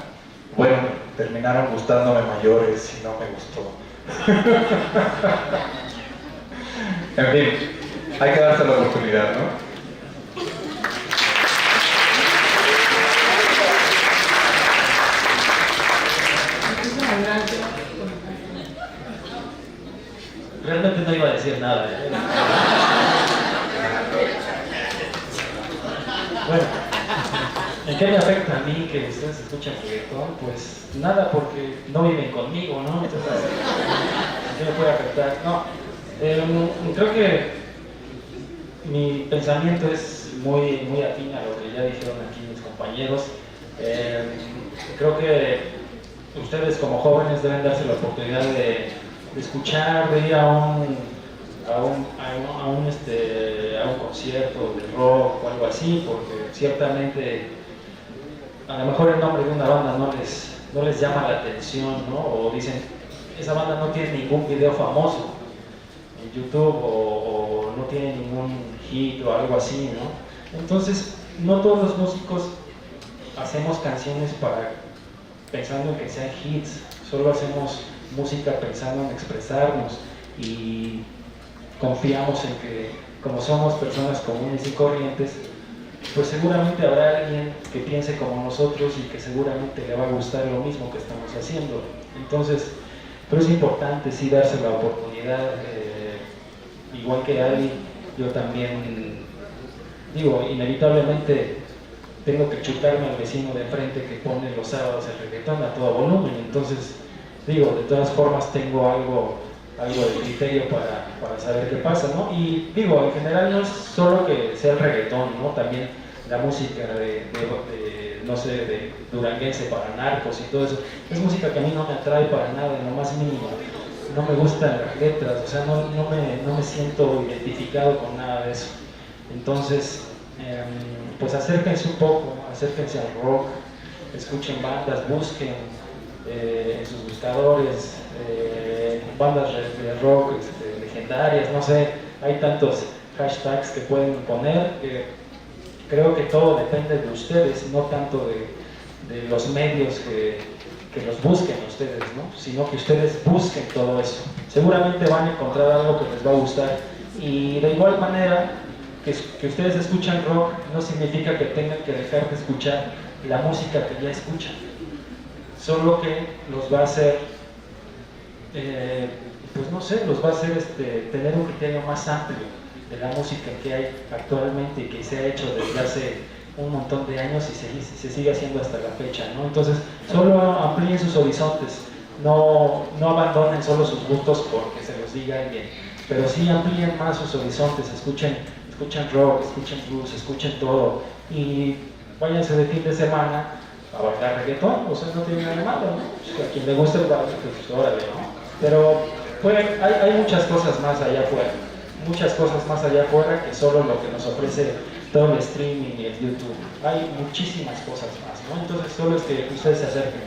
Bueno, terminaron gustándome mayores y no me gustó. En fin, hay que darse la oportunidad, ¿no? Realmente no iba a decir nada. Bueno, ¿en qué me afecta a mí que ustedes escuchan reggaetón? Pues nada, porque no viven conmigo, ¿no? Entonces, ¿en qué me puede afectar? No, creo que mi pensamiento es muy afín a lo que ya dijeron aquí mis compañeros. Creo que ustedes como jóvenes deben darse la oportunidad de escuchar, de ir a un concierto de rock o algo así, porque ciertamente a lo mejor el nombre de una banda no les llama la atención, ¿no? O dicen, esa banda no tiene ningún video famoso en YouTube o no tiene ningún hit o algo así, ¿no? Entonces, no todos los músicos hacemos canciones pensando en que sean hits, solo hacemos música pensando en expresarnos y confiamos en que, como somos personas comunes y corrientes, pues seguramente habrá alguien que piense como nosotros y que seguramente le va a gustar lo mismo que estamos haciendo. Entonces, pero es importante sí darse la oportunidad, igual que Ali, yo también digo, inevitablemente tengo que chutarme al vecino de enfrente que pone los sábados el reggaetón a todo volumen, entonces digo, de todas formas tengo algo de criterio para saber qué pasa, ¿no? Y digo, en general no es solo que sea el reggaetón, ¿no? También la música no sé, de duranguense para narcos y todo eso, es música que a mí no me atrae para nada, en lo más mínimo, no me gustan las letras, o sea, no me siento identificado con nada de eso. Entonces, pues acérquense un poco, acérquense al rock, escuchen bandas, busquen en sus buscadores bandas de rock legendarias, no sé, hay tantos hashtags que pueden poner, que creo que todo depende de ustedes, no tanto de los medios que los busquen ustedes, ¿no? Sino que ustedes busquen todo eso. Seguramente van a encontrar algo que les va a gustar, y de igual manera que ustedes escuchan rock no significa que tengan que dejar de escuchar la música que ya escuchan, solo que los va a hacer pues no sé, los va a hacer tener un criterio más amplio de la música que hay actualmente y que se ha hecho desde hace un montón de años y se sigue haciendo hasta la fecha, ¿no? Entonces, solo amplíen sus horizontes, no abandonen solo sus gustos porque se los diga alguien, pero sí amplíen más sus horizontes, escuchen rock, escuchen blues, escuchen todo, y váyanse de fin de semana a bailar reggaetón, o sea, no tiene nada de malo, ¿no? Pues a quien le gusta el baile, pues órale, ¿no? Pero hay muchas cosas más allá afuera, que solo lo que nos ofrece todo el streaming y el YouTube. Hay muchísimas cosas más, ¿no? Entonces solo es que ustedes se acerquen.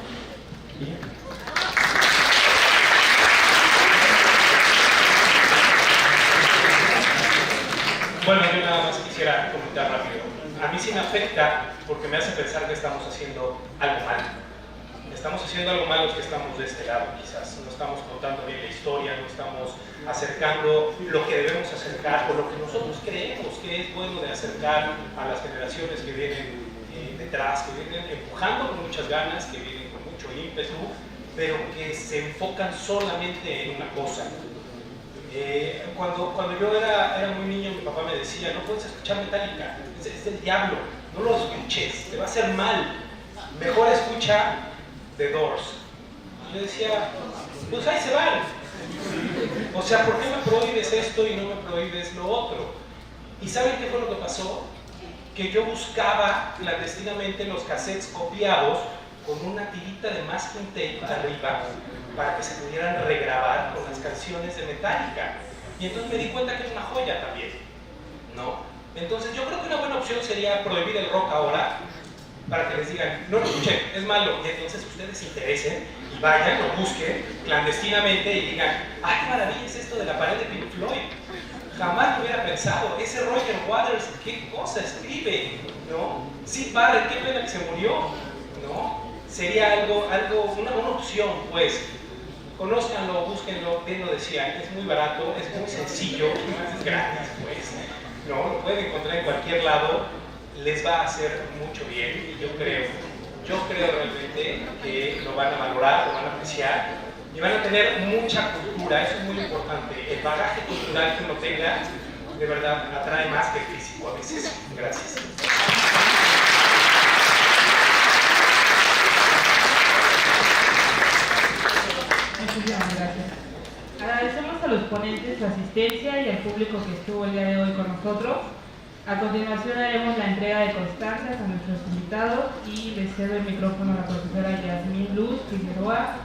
¿Sí? Bueno, yo nada más quisiera comentar rápido. A mí sí me afecta porque me hace pensar que estamos haciendo algo mal. Estamos haciendo algo mal los que estamos de este lado, quizás. No estamos contando bien la historia, no estamos acercando lo que debemos acercar o lo que nosotros creemos que es bueno de acercar a las generaciones que vienen detrás, que vienen empujando con muchas ganas, que vienen con mucho ímpetu, pero que se enfocan solamente en una cosa. Cuando yo era muy niño, mi papá me decía, no puedes escuchar Metallica, es del diablo, no lo escuches, te va a hacer mal, mejor escucha The Doors. Y yo decía, pues ahí se van. O sea, ¿por qué me prohíbes esto y no me prohíbes lo otro? ¿Y saben qué fue lo que pasó? Que yo buscaba clandestinamente los cassettes copiados con una tirita de masking tape arriba para que se pudieran regrabar con las canciones de Metallica. Y entonces me di cuenta que es una joya también, ¿no? Entonces yo creo que una buena opción sería prohibir el rock ahora, para que les digan, no lo escuchen, es malo, y entonces ustedes se interesen y vayan, lo busquen clandestinamente y digan, ¡ay, qué maravilla es esto de la pared de Pink Floyd! Jamás lo hubiera pensado, ese Roger Waters, qué cosa escribe, ¿no? Sid Barrett, qué pena que se murió, ¿no? Sería una opción, pues. Conózcanlo, búsquenlo, bien lo decían, es muy barato, es muy sencillo, es gratis, pues, ¿no? Lo pueden encontrar en cualquier lado, les va a hacer mucho bien, y yo creo realmente que lo van a valorar, lo van a apreciar, y van a tener mucha cultura, eso es muy importante. El bagaje cultural que uno tenga, de verdad, atrae más que el físico a veces. Gracias. Muchísimas gracias. Agradecemos a los ponentes su asistencia y al público que estuvo el día de hoy con nosotros. A continuación haremos la entrega de constancias a nuestros invitados y les cedo el micrófono a la profesora Yasmín Luz Figueroa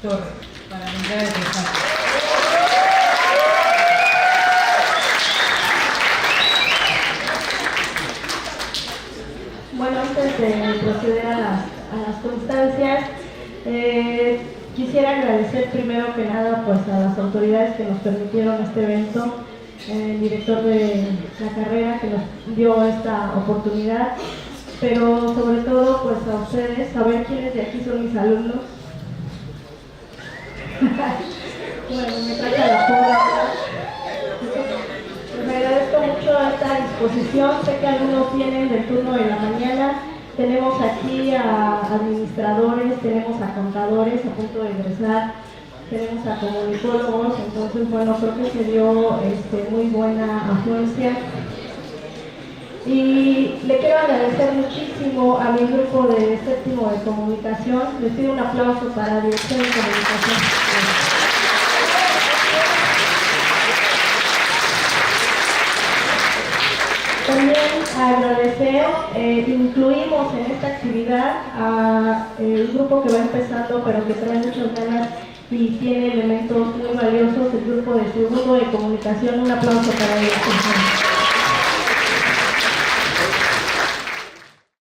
Torres para la entrega de constancias. Bueno, antes de proceder constancias. Quisiera agradecer primero que nada pues a las autoridades que nos permitieron este evento, el director de la carrera que nos dio esta oportunidad, pero sobre todo pues a ustedes, saber quiénes de aquí son mis alumnos. Bueno, me trata la porra. Les agradezco mucho esta disposición, sé que algunos vienen del turno de la mañana. Tenemos aquí a administradores, tenemos a contadores a punto de ingresar, tenemos a comunicólogos, entonces bueno, creo que se dio muy buena afluencia. Y le quiero agradecer muchísimo a mi grupo de séptimo de comunicación. Les pido un aplauso para la dirección de comunicación. También agradecer, incluimos en esta actividad al grupo que va empezando pero que trae muchas ganas y tiene elementos muy valiosos, el grupo de segundo de comunicación. Un aplauso para ellos.